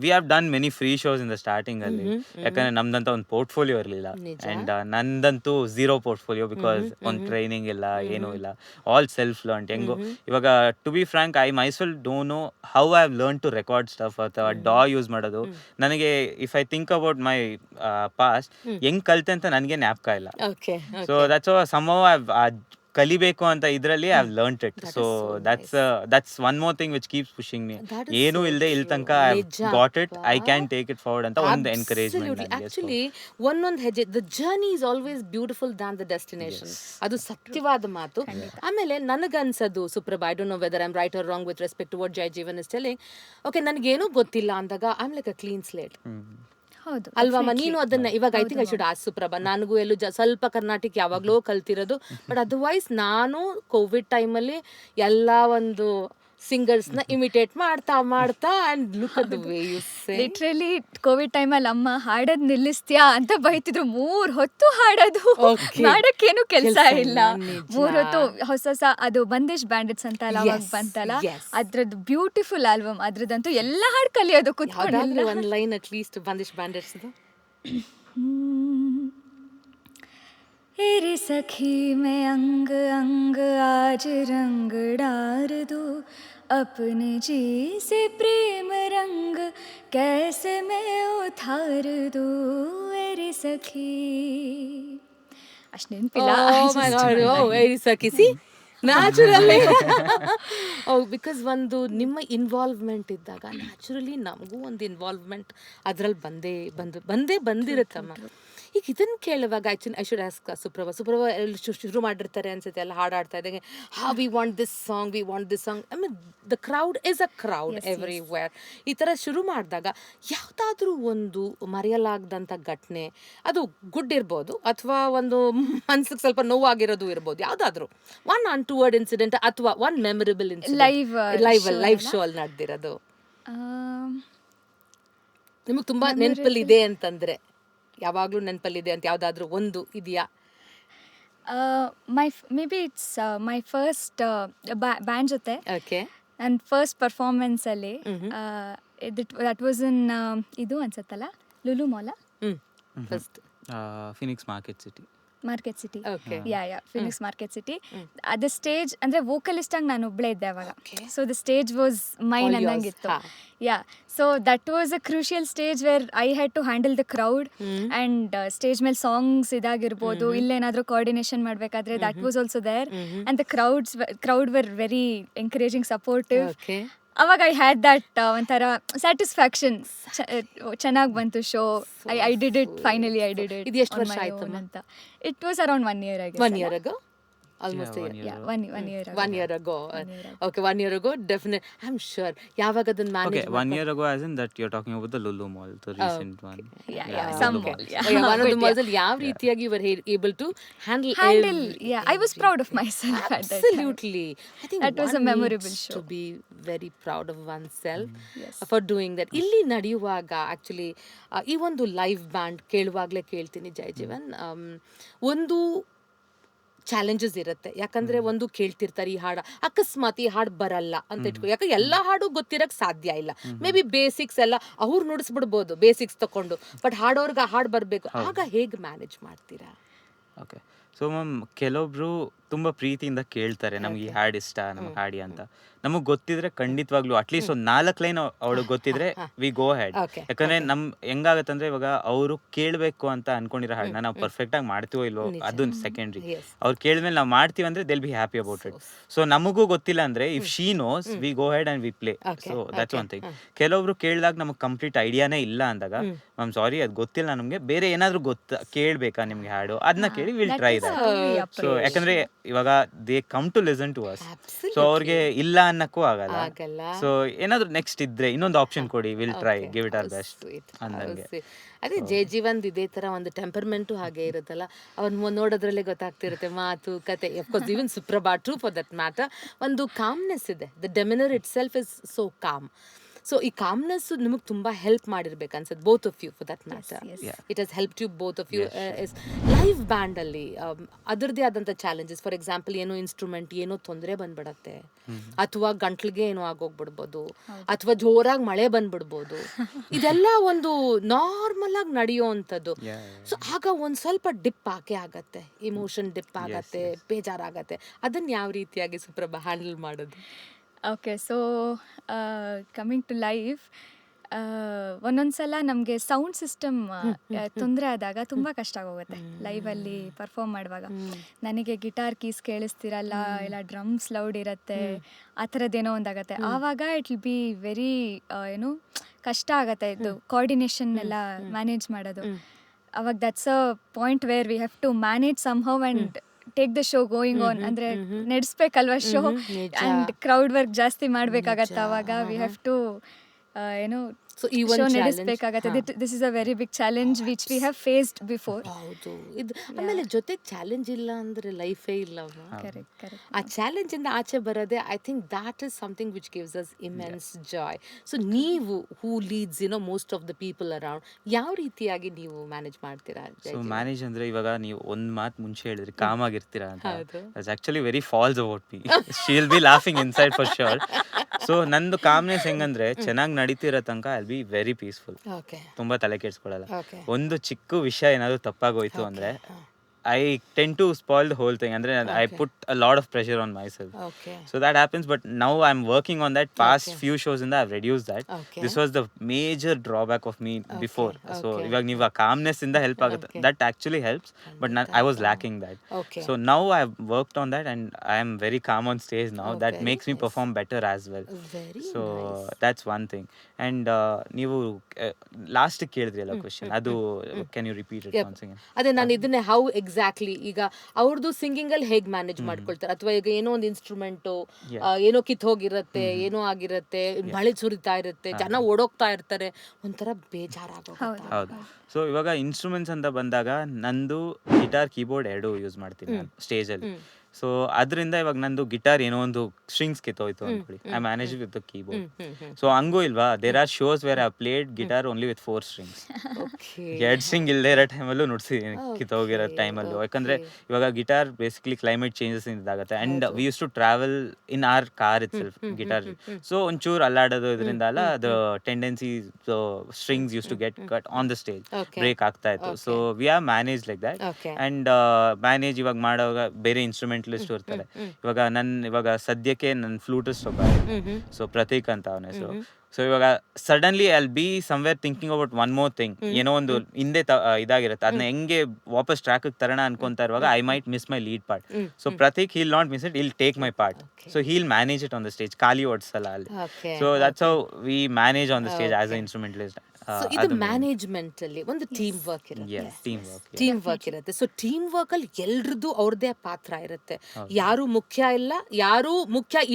we have done many free shows in the starting ಅಲ್ಲಿ. ಯಾಕಂದ್ರೆ ನಮ್ದಂತ ಒಂದು ಪೋರ್ಟ್ಫೋಲಿಯೋ ಇರಲಿಲ್ಲ, ಅಂಡ್ ನಂದಂತೂ ಝೀರೋ ಪೋರ್ಟ್ಫೋಲಿಯೋ, ಬಿಕಾಸ್ ಒಂದು ಟ್ರೈನಿಂಗ್ ಇಲ್ಲ, ಏನೂ ಇಲ್ಲ, ಆಲ್ ಸೆಲ್ಫ್ ಲರ್ನ್. ಹೆಂಗೋ ಇವಾಗ to be frank I myself don't know how I have learn to record stuff ಅಥವಾ ಡಾ ಯೂಸ್ ಮಾಡೋದು. ನನಗೆ if I think about my past ಹೆಂಗ್ ಕಲಿತೆ ಅಂತ ನನಗೆ ಜ್ಞಾಪಕ ಇಲ್ಲ. ಸೊ ದಟ್ಸ್ somehow I've ಕಲಿಬೇಕು ಅಂತ ಇದ್ರಲ್ಲಿ I have learned it. So that's one more thing which keeps pushing me. ಏನೂ ಇಲ್ಲದೆ ಇಲ್ಲಿ ತನಕ I got it, I can take it forward ಅಂತ ಒಂದು ಎನ್ಕರೇಜ್ಮೆಂಟ್. ಆಕ್ಚುಲಿ ಒಂದೊಂದು ಹೆಜ್ಜೆ, the journey is always beautiful than the destination. ಅದು ಸತ್ಯವಾದ ಮಾತು. ಆಮೇಲೆ ನನಗನ್ಸದು Suprabha, I don't know whether I am right or wrong with respect to what Jayajeevan is telling. Okay, ನನಗೇನೂ ಗೊತ್ತಿಲ್ಲ ಅಂದಾಗ I am like a clean slate ಅಲ್ವಮ್ಮ. ನೀನು ಅದನ್ನ ಇವಾಗ I think I should ask Suprabha. ನನಗೂ ಎಲ್ಲೂ ಸ್ವಲ್ಪ ಕರ್ನಾಟಕ ಯಾವಾಗಲೂ ಕಲ್ತಿರೋದು, ಬಟ್ ಅದರ್ವೈಸ್ ನಾನು ಕೋವಿಡ್ ಟೈಮಲ್ಲಿ ಎಲ್ಲ ಒಂದು ಸಿಂಗರ್ಸ್ ನ ಇಮಿಟೇಟ್ ಮಾಡ್ತಾ and look at the way you say. Literally Covid ಟೈಮಲ್ಲಿ ಅಮ್ಮ ಹಾಡೋದ್ ನಿಲ್ಲಿಸ್ತೀಯಾ ಅಂತ ಬೈತಿದ್ರು. 3 ಹೊತ್ತು ಹಾಡೋದು, ಮಾಡಕ್ಕೇನು ಕೆಲಸ ಇಲ್ಲ. 3 ಹೊತ್ತು ಹೊಸ ಅದು ಬಂದಿಶ್ ಬ್ಯಾಂಡಿಟ್ಸ್ ಅಂತ ಅವಾಗ ಬಂತಲ್ಲ, ಅದ್ರದ್ದು ಬ್ಯೂಟಿಫುಲ್ ಆಲ್ಬಮ್. ಅದ್ರದಂತೂ ಎಲ್ಲ ಹಾಡು ಕಲಿಯೋದು ಕುತ್ಕೊಂಡು. One line at least Bandish bandits. तेरी सखी में अंग अंग आज रंग डार दो, अपने जी से प्रेम रंग कैसे मैं उतार दो मेरी सखी. ಅಷ್ಟು ನೆನಪಿಲ್ಲ. Very Sakhi. C naturally because ಒಂದು ನಿಮ್ಮ ಇನ್ವಾಲ್ವ್ಮೆಂಟ್ ಇದ್ದಾಗ ನ್ಯಾಚುರಲಿ ನಮಗೂ ಒಂದು ಇನ್ವಾಲ್ವ್ಮೆಂಟ್ ಅದ್ರಲ್ಲಿ ಬಂದಿರುತ್ತಮ್ಮ. ಈಗ ಇದನ್ನು ಕೇಳುವಾಗ actually I should ask Suprabha ಶುರು ಮಾಡಿರ್ತಾರೆ ಅನ್ಸುತ್ತೆ ಎಲ್ಲ ಹಾಡಾಡ್ತಾ ಇದ್ದಂಗೆ, we want this song, I mean the crowd is a crowd everywhere. ಈ ಥರ ಶುರು ಮಾಡಿದಾಗ ಯಾವುದಾದ್ರೂ ಒಂದು ಮರೆಯಲಾಗದಂಥ ಘಟನೆ, ಅದು ಗುಡ್ ಇರ್ಬೋದು ಅಥವಾ ಒಂದು ಮನ್ಸಿಗೆ ಸ್ವಲ್ಪ ನೋವಾಗಿರೋದು ಇರ್ಬೋದು, ಯಾವುದಾದ್ರೂ ಒನ್ ಅನ್ಟುವರ್ಡ್ ಇನ್ಸಿಡೆಂಟ್ ಅಥವಾ one memorable incident live show ಅಲ್ಲಿ ನಡೆದಿರೋದು ನಿಮಗೆ ತುಂಬ ನೆನಪಲ್ಲಿದೆ ಅಂತಂದರೆ, ಯಾವಾಗಲೂ ನೆನಪಲ್ಲಿದೆ ಅಂತ ಯಾವುದಾದ್ರೂ ಒಂದು ಇದೆಯಾ? May be it's my first band ಜೊತೆ ಓಕೆ ನನ್ನ ಫಸ್ಟ್ ಪರ್ಫಾರ್ಮೆನ್ಸಲ್ಲಿ. ದಟ್ ವಾಸ್ ಇನ್ ಇದು ಅನ್ಸತ್ತಲ್ಲ, Lulu mall, first Phoenix Market City. Phoenix Market City. ಅದು ಸ್ಟೇಜ್ ಅಂದರೆ ವೋಕಲಿಸ್ಟಾಗಿ ನಾನು ಒಬ್ಬಳೇ ಇದ್ದೆ ಅವಾಗ. So the stage was mine ಅನ್ನಂಗಿತ್ತು. So that was a crucial stage where I had to handle the crowd and stage ಮೇಲೆ ಸಾಂಗ್ಸ್ ಇದಾಗಿರ್ಬೋದು, ಇಲ್ಲೇನಾದರೂ ಕೋಆರ್ಡಿನೇಷನ್ ಮಾಡಬೇಕಾದ್ರೆ that was also there. And the crowd were very encouraging, supportive. ಅವಾಗ ಐ ಹ್ಯಾಡ್ ದಟ್ ಒಂಥರ ಸ್ಯಾಟಿಸ್ಫ್ಯಾಕ್ಷನ್. ಚೆನ್ನಾಗಿ ಬಂತು show. I did it, finally I did it. ಇದು ಎಷ್ಟು ವರ್ಷ ಆಯ್ತು ಅಂತ? ಇಟ್ ವಾಸ್ ಅರೌಂಡ್ 1 year ಆಗಿದೆ. 1 year ago? Almost a year. Yeah, one year ago. 1 year ago. Okay, 1 year ago, definitely. I'm sure. ಯಾವಾಗ ಅದನ್ನ manage Okay, 1 year ago as in that you're talking about the Lulu Mall, the recent one. Yeah, some mall. one of the malls ಅಲ್ಲಿ ಯಾವ ರೀತಿಯಾಗಿ you were able to handle. Yeah, I was proud of myself at that time. Absolutely. I think that was a memorable show. To be very proud of oneself for doing that. ಇಲ್ಲಿ ನಡೆಯುವಾಗ ಆಕ್ಚುಲಿ ಈ ಒಂದು ಲೈವ್ ಬ್ಯಾಂಡ್ ಕೇಳುವಾಗಲೇ ಕೇಳ್ತೀನಿ ಜಯಜೀವನ್, ಒಂದು ಚಾಲೆಂಜಸ್ ಇರುತ್ತೆ. ಯಾಕಂದರೆ ಒಂದು ಕೇಳ್ತಿರ್ತಾರೆ ಈ ಹಾಡು, ಅಕಸ್ಮಾತ್ ಈ ಹಾಡು ಬರಲ್ಲ ಅಂತ ಇಟ್ಕೊ, ಯಾಕೆ ಎಲ್ಲ ಹಾಡು ಗೊತ್ತಿರೋಕ್ಕೆ ಸಾಧ್ಯ ಇಲ್ಲ. ಮೇ ಬಿ ಬೇಸಿಕ್ಸ್ ಎಲ್ಲ ಅವ್ರು ನುಡಿಸ್ಬಿಡ್ಬೋದು ಬೇಸಿಕ್ಸ್ ತಗೊಂಡು, ಬಟ್ ಹಾಡೋರ್ಗೆ ಆ ಹಾಡು ಬರಬೇಕು. ಆಗ ಹೇಗೆ ಮ್ಯಾನೇಜ್ ಮಾಡ್ತೀರಾ? ಓಕೆ, ಸೊ ಮ್ಯಾಮ್ ಕೆಲವೊಬ್ರು ತುಂಬಾ ಪ್ರೀತಿಯಿಂದ ಕೇಳ್ತಾರೆ ನಮ್ಗೆ ಈ ಹಾಡು ಇಷ್ಟ, ನಮ್ಗೆ ಹಾಡಿ ಅಂತ. ನಮಗ್ ಗೊತ್ತಿದ್ರೆ ಖಂಡಿತವಾಗ್ಲೂ ಅಟ್ಲೀಸ್ಟ್ ಒಂದು 4 ಲೈನ್ ಅವಳಿಗೆ ಗೊತ್ತಿದ್ರೆ ವಿ ಗೋ ಹೆಡ್. ಯಾಕಂದ್ರೆ ಹೆಂಗಾಗತ್ತಂದ್ರೆ ಇವಾಗ ಅವರು ಕೇಳ್ಬೇಕು ಅಂತ ಅನ್ಕೊಂಡಿರೋ ಹಾಡನ್ನ ನಾವು ಪರ್ಫೆಕ್ಟ್ ಆಗಿ ಮಾಡ್ತೀವೋ ಇಲ್ವೋ ಅದು ಸೆಕೆಂಡ್ರಿ. ಅವ್ರು ಕೇಳಿದ್ಮೇಲೆ ನಾವು ಮಾಡ್ತೀವಿ ಅಂದ್ರೆ they'll be happy about it. So ನಮಗೂ ಗೊತ್ತಿಲ್ಲ ಅಂದ್ರೆ if she knows we go ahead and we play. So that's one thing. ಕೆಲವೊಬ್ರು ಕೇಳಿದಾಗ ನಮಗೆ ಕಂಪ್ಲೀಟ್ ಐಡಿಯಾನೇ ಇಲ್ಲ ಅಂದಾಗ ಮ್ಯಾಮ್ ಸಾರಿ ಅದು ಗೊತ್ತಿಲ್ಲ ನಮ್ಗೆ, ಬೇರೆ ಏನಾದ್ರು ಕೇಳ್ಬೇಕಾ ನಿಮ್ಗೆ ಹಾಡು ಅದನ್ನ ಕೇಳಿ ವಿಲ್ ಟ್ರೈ ದಟ್. ಸೊ ಯಾಕಂದ್ರೆ ಇವಾಗ they come to listen to us. So ಅವ್ರಿಗೆ ಇಲ್ಲ ಅನ್ನಕ್ಕೂ ಆಗಲ್ಲ. ಸೊ ಏನಾದ್ರು ನೆಕ್ಸ್ಟ್ ಇದ್ರೆ ಇನ್ನೊಂದು ಆಪ್ಷನ್ ಕೊಡಿ, will try, give it hour best ಅಂದಂಗೆ. ಅದೇ ಜಯಜೀವನ್ ಇದೇ ತರ ಒಂದು ಟೆಂಪರ್ಮೆಂಟು ಹಾಗೆ ಇರುತ್ತಲ್ಲ, ಅವನ್ ನೋಡೋದ್ರಲ್ಲೇ ಗೊತ್ತಾಗ್ತಿರುತ್ತೆ ಮಾತು ಕತೆ. Of course even Suprabha too for that matter, ಒಂದು ಕಾಮ್ನೆಸ್ ಇದೆ. The demeanor itself is so calm. So ಈ ಕಾಮ್ನೆಸ್ ನಿಮಗೆ ತುಂಬಾ ಹೆಲ್ಪ್ ಮಾಡಿರ್ಬೇಕು ಅನ್ಸುತ್ತೆ, both of you for that matter. It has help you both of you. Live band ಅಲ್ಲಿ ಅದರದೇ ಆದಂಥ ಚಾಲೆಂಜಸ್, ಫಾರ್ ಎಕ್ಸಾಂಪಲ್ ಏನೋ ಇನ್ಸ್ಟ್ರೂಮೆಂಟ್ ಏನೋ ತೊಂದರೆ ಬಂದ್ಬಿಡತ್ತೆ, ಅಥವಾ ಗಂಟ್ಲಿಗೆ ಏನೋ ಆಗೋಗ್ಬಿಡ್ಬೋದು, ಅಥವಾ ಜೋರಾಗಿ ಮಳೆ ಬಂದ್ಬಿಡ್ಬೋದು. ಇದೆಲ್ಲ ಒಂದು ನಾರ್ಮಲ್ ಆಗಿ ನಡೆಯುವಂಥದ್ದು. ಸೊ ಆಗ ಒಂದ್ ಸ್ವಲ್ಪ ಡಿಪ್ ಆಗತ್ತೆ, ಇಮೋಷನ್ ಡಿಪ್ ಆಗತ್ತೆ, ಬೇಜಾರಾಗತ್ತೆ. ಅದನ್ನ ಯಾವ ರೀತಿಯಾಗಿ ಸುಪ್ರಭಾ ಹ್ಯಾಂಡಲ್ ಮಾಡೋದು? Okay, so coming to live, ಒಂದೊಂದ್ಸಲ ನಮಗೆ ಸೌಂಡ್ ಸಿಸ್ಟಮ್ ತೊಂದರೆ ಆದಾಗ ತುಂಬ ಕಷ್ಟ ಆಗೋಗುತ್ತೆ ಲೈವಲ್ಲಿ ಪರ್ಫಾರ್ಮ್ ಮಾಡುವಾಗ. ನನಗೆ ಗಿಟಾರ್ ಕೀಸ್ ಕೇಳಿಸ್ತಿರಲ್ಲ, ಇಲ್ಲ ಡ್ರಮ್ಸ್ ಲೌಡ್ ಇರುತ್ತೆ, ಆ ಥರದ್ದೇನೋ ಒಂದಾಗತ್ತೆ. ಆವಾಗ ಇಟ್ ವಿಲ್ ಬಿ ವೆರಿ ಏನು ಕಷ್ಟ ಆಗತ್ತೆ ಇದು ಕೋಆರ್ಡಿನೇಷನ್ ಎಲ್ಲ ಮ್ಯಾನೇಜ್ ಮಾಡೋದು. ಅವಾಗ that's a point where we have to manage somehow and take the show going on. ಅಂದರೆ ನಡೆಸ್ಬೇಕಲ್ವ ಶೋ, ಆ್ಯಂಡ್ ಕ್ರೌಡ್ ವರ್ಕ್ ಜಾಸ್ತಿ ಮಾಡಬೇಕಾಗತ್ತೆ. ಅವಾಗ ವಿ ಹ್ಯಾವ್ ಟು ಏನು ಶೋ ನಡೆಸಬೇಕಾಗತ್ತೆ. This is a very big challenge which we have faced before. ಹೌದು, ಇದು ಆಮೇಲೆ ಜೊತೆಗೆ ಚಾಲೆಂಜ್ ಇಲ್ಲ ಅಂದ್ರೆ ಲೈಫೇ ಇಲ್ಲ. ಆ ಚಾಲೆಂಜ್ ಇಂದ ಆಚೆ ಬರೋದೇ, I think that is something which gives us immense joy. So ನೀವು who leads most of the people around, ಯಾವ ರೀತಿಯಾಗಿ ನೀವು ಮ್ಯಾನೇಜ್ ಮಾಡ್ತೀರಾ? ಸೊ ಮ್ಯಾನೇಜ್ ಅಂದ್ರೆ ಇವಾಗ ನೀವು ಒಂದ್ ಮಾತು ಮುಂಚೆ ಹೇಳಿದ್ರಿ ಕಾಮ್ ಆಗಿರ್ತೀರಾ ಅಂತ. That's actually very false about me. She will be laughing inside for sure. So ನಂದು ಕಾಮ್ನೆಸ್ ಹೆಂಗಂದ್ರೆ ಚೆನ್ನಾಗಿ ನಡೀತಿರೋ ತನಕ I will be very peaceful. ತುಂಬಾ ತಲೆ ಕೆಡ್ಸ್ಕೊಳ್ಳಲ್ಲ. ಒಂದು ಚಿಕ್ಕ ವಿಷಯ ಏನಾದ್ರು ತಪ್ಪಾಗೋಯ್ತು ಅಂದ್ರೆ I tend to spoil the whole thing. Andre I put a lot of pressure on myself. So that happens, but now I'm working on that. Past few shows in that I've reduced that. This was the major drawback of me before. So ಇವಗ ನೀವು ಆ calmness ಇಂದ help ಆಗುತ್ತೆ. That actually helps, but I was lacking that. So now I've worked on that and I am very calm on stage now. That makes me perform better as well. So that's one thing. And ನೀವು ಲಾಸ್ಟ್ ಕೇಳಿದ್ರಿ ಅಲ್ಲ ಕ್ವೆಶ್ಚನ್, ಅದು can you repeat it once again? ಅದೇ ನಾನು ಇದನ್ನೇ how ಎಕ್ಸಾಕ್ಟ್ಲಿ ಈಗ ಅವ್ರದ್ದು ಸಿಂಗಿಂಗ್ ಅಲ್ಲಿ ಹೇಗೆ ಮ್ಯಾನೇಜ್ ಮಾಡ್ಕೊಳ್ತಾರೆ, ಅಥವಾ ಈಗ ಏನೋ ಒಂದು ಇನ್ಸ್ಟ್ರೂಮೆಂಟು ಏನೋ ಕಿತ್ ಹೋಗಿರತ್ತೆ, ಏನೋ ಆಗಿರತ್ತೆ, ಮಳೆ ಸುರಿತಾ ಇರುತ್ತೆ, ಜನ ಓಡೋಗ್ತಾ ಇರ್ತಾರೆ, ಒಂಥರ ಬೇಜಾರಾಗೋಗುತ್ತೆ. ಹೌದು. ಸೊ ಇವಾಗ ಇನ್ಸ್ಟ್ರೂಮೆಂಟ್ಸ್ ಅಂತ ಬಂದಾಗ ನಂದು ಗಿಟಾರ್ ಕೀಬೋರ್ಡ್ ಎರಡು ಯೂಸ್ ಮಾಡ್ತೀನಿ ನಾನು ಸ್ಟೇಜಲ್ಲಿ. ಸೊ ಅದರಿಂದ ಇವಾಗ ನಂದು ಗಿಟಾರ್ ಏನೋ ಒಂದು ಸ್ಟ್ರಿಂಗ್ಸ್ ಕಿತ್ತೋಯ್ತು ಅನ್ಕೊಳ್ಳಿ, I manage with the keyboard. So ಹಂಗೂ ಇಲ್ವಾ, there are shows where I played guitar only with 4 strings. 2 string ಇಲ್ಲದೆ ಇರೋ ಟೈಮಲ್ಲೂ ನುಡ್ಸಿದ್ದೀನಿ ಕಿತ್ತೋಗಿರೋ ಟೈಮಲ್ಲೂ. ಯಾಕಂದ್ರೆ ಇವಾಗ ಗಿಟಾರ್ ಬೇಸಿಕಲಿ ಕ್ಲೈಮೇಟ್ ಚೇಂಜಸ್ ಇದಾಗುತ್ತೆ and we use to travel in our car itself guitar. So ಒಂಚೂರು ಅಲ್ಲಾಡೋದು ಇದರಿಂದ ಅಲ್ಲ, the tendency strings use to get cut on the stage, break ಆಗ್ತಾ ಇತ್ತು. So we are manage like that. And manage ಇವಾಗ ಮಾಡುವಾಗ ಬೇರೆ ಇನ್ಸ್ಟ್ರೂಮೆಂಟ್ ಲಿಸ್ಟ್ ಇರ್ತಾರೆ. ಇವಾಗ ಸದ್ಯಕ್ಕೆ ನನ್ನ ಫ್ಲೂಟಿಸ್ಟ್ ಒಬ್ಬ, ಸೊ ಪ್ರತೀಕ್ ಅಂತ ಅವನ ಹೆಸರು. ಸೊ ಇವಾಗ suddenly I will B somewhere thinking about one more thing, ಏನೋ ಒಂದು ಹಿಂದೆ ಇದಾಗಿರುತ್ತೆ, ಅದನ್ನ ಹೆಂಗೆ ವಾಪಸ್ ಟ್ರ್ಯಾಕ್ ತರೋಣ ಅನ್ಕೊಂತಾ ಇರುವಾಗ I might miss my lead part. So Prateek he'll not miss it, he'll take my part. So he'll manage it on the stage, ಖಾಲಿ ಓಡಿಸಲ್ಲ ಅಲ್ಲಿ. So that's how we manage on the stage as an instrumentalist. So ಇದು ಮ್ಯಾನೇಜ್ಮೆಂಟ್ ಅಲ್ಲಿ ಒಂದು ಟೀಮ್ ವರ್ಕ್ ಇರುತ್ತೆ. ಸೊ ಟೀಮ್ ವರ್ಕ್ ಅಲ್ಲಿ ಎಲ್ರದ್ದು ಅವ್ರದೇ ಪಾತ್ರ ಇರುತ್ತೆ. ಯಾರು ಮುಖ್ಯ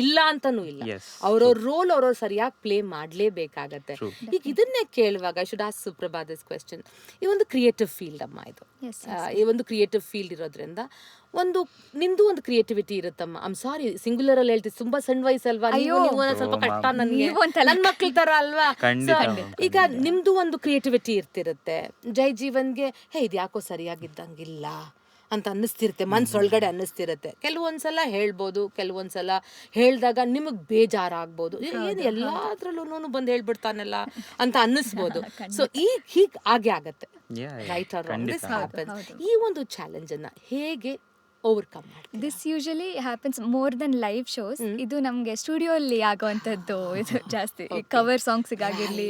ಇಲ್ಲ ಅಂತಾನೂ ಇಲ್ಲ. ಅವ್ರವ್ರ ರೋಲ್ ಅವ್ರವ್ರು ಸರಿಯಾಗಿ ಪ್ಲೇ ಮಾಡ್ಲೇಬೇಕಾಗತ್ತೆ. ಈಗ ಇದನ್ನೇ ಕೇಳುವಾಗ I should ask Suprabha this question. ಈ ಒಂದು ಕ್ರಿಯೇಟಿವ್ ಫೀಲ್ಡ್ ಅಮ್ಮ ಇದು, ಈ ಒಂದು ಕ್ರಿಯೇಟಿವ್ ಫೀಲ್ಡ್ ಇರೋದ್ರಿಂದ ನಿಂದು ಒಂದು ಕ್ರಿಯೇಟಿವಿಟಿ ಇರುತ್ತಮ್ಮ. ಐಮ್ ಸಾರಿ ಸಿಂಗುಲರ್ ಅಲ್ಲಿ ಹೇಳ್ತೀವಿ, ತುಂಬಾ ಸಣ್ಣ ವಯಸ್ಸಲ್ವಾ, ನೀವು ಸ್ವಲ್ಪ ಕಷ್ಟ, ನನ್ಗೆ ನನ್ ಮಕ್ಳ ತರ ಅಲ್ವಾ. ಈಗ ನಿಮ್ದು ಒಂದು ಕ್ರಿಯೇಟಿವಿಟಿ ಇರ್ತಿರುತ್ತೆ. ಜಯಜೀವನ್ಗೆ ಇದು ಯಾಕೋ ಸರಿಯಾಗಿದ್ದಂಗಿಲ್ಲ ಅಂತ ಅನ್ನಿಸ್ತಿರುತ್ತೆ, ಮನ್ಸೊಳಗಡೆ ಅನ್ನಿಸ್ತಿರುತ್ತೆ. ಕೆಲವೊಂದ್ಸಲ ಹೇಳ್ಬೋದು, ಕೆಲವೊಂದ್ಸಲ ಹೇಳ್ದಾಗ ನಿಮಗ್ ಬೇಜಾರಾಗ್ಬೋದು, ಏನು ಎಲ್ಲಾದ್ರಲ್ಲೂ ಬಂದು ಹೇಳ್ಬಿಡ್ತಾನಲ್ಲ ಅಂತ ಅನ್ನಿಸ್ಬೋದು. ಸೊ ಹೀಗೆ ಆಗತ್ತೆ, right or wrong, this happens. ಈ ಒಂದು ಚಾಲೆಂಜ್ ಅನ್ನ ಹೇಗೆ ಓವರ್ಕಮ್ ಮಾಡ್ತೀರಾ? This usually happens more then live shows. ಇದು ನಮಗೆ ಸ್ಟುಡಿಯೋ ಅಲ್ಲಿ ಆಗುವಂಥದ್ದು ಇದು ಜಾಸ್ತಿ. ಕವರ್ ಸಾಂಗ್ಸಿಗಾಗಿರಲಿ,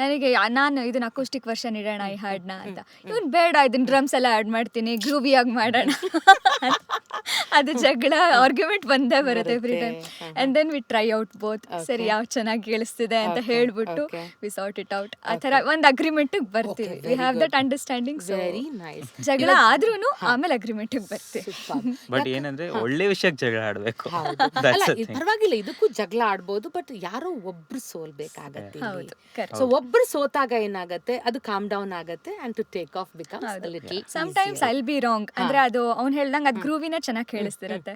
ನನಗೆ ನಾನು ಇದನ್ನ ಅಕೌಸ್ಟಿಕ್ ವರ್ಷನ್ ಇಡೋಣ ಈ ಹಾಡನ್ನ ಅಂತ, ಇವನು ಬೇಡ ಇದನ್ನ ಡ್ರಮ್ಸ್ ಎಲ್ಲ ಆ್ಯಡ್ ಮಾಡ್ತೀನಿ ಗ್ರೂವಿಯಾಗಿ ಮಾಡೋಣ ಅದು ಜಗಳ ಆರ್ಗ್ಯುಮೆಂಟ್ ಬಂದೇ ಬರುತ್ತೆ every time. And then we try out both. ಸರಿ ಯಾವ ಚೆನ್ನಾಗಿ ಕೇಳಿಸ್ತಿದೆ ಅಂತ ಹೇಳ್ಬಿಟ್ಟು ವಿ ಸಾರ್ಟ್ ಇಟ್ ಔಟ್. ಆ ಥರ ಒಂದು ಅಗ್ರಿಮೆಂಟಿಗೆ ಬರ್ತೀವಿ. We have that understanding. Very nice. ಜಗಳ ಆದ್ರೂ ಆಮೇಲೆ ಅಗ್ರಿಮೆಂಟಿಗೆ ಬರ್ತೀವಿ. ಬಟ್ ಏನಂದ್ರೆ ಒಳ್ಳೆ ವಿಷಯಕ್ಕೆ ಜಗಳ ಆಡ್ಬೇಕು. ಅಲ್ಲ ಪರವಾಗಿಲ್ಲ, ಇದಕ್ಕೂ ಜಗಳ ಆಡ್ಬೋದು, ಬಟ್ ಯಾರೋ ಒಬ್ರು ಸೋಲ್ಬೇಕಾಗತ್ತೆ. ಸೊ ಒಬ್ರು ಸೋತಾಗ ಏನಾಗತ್ತೆ, ಅದು ಕಾಮ್ ಡೌನ್ ಆಗತ್ತೆ and to take off becomes a little. Sometimes I'll be wrong. ಅಂದ್ರೆ ಅದು ಅವ್ನು ಹೇಳ್ದಂಗೆ ಅದು ಗ್ರೂವಿನ ಚೆನ್ನಾಗಿ ಕೇಳಿಸ್ತಿರತ್ತೆ.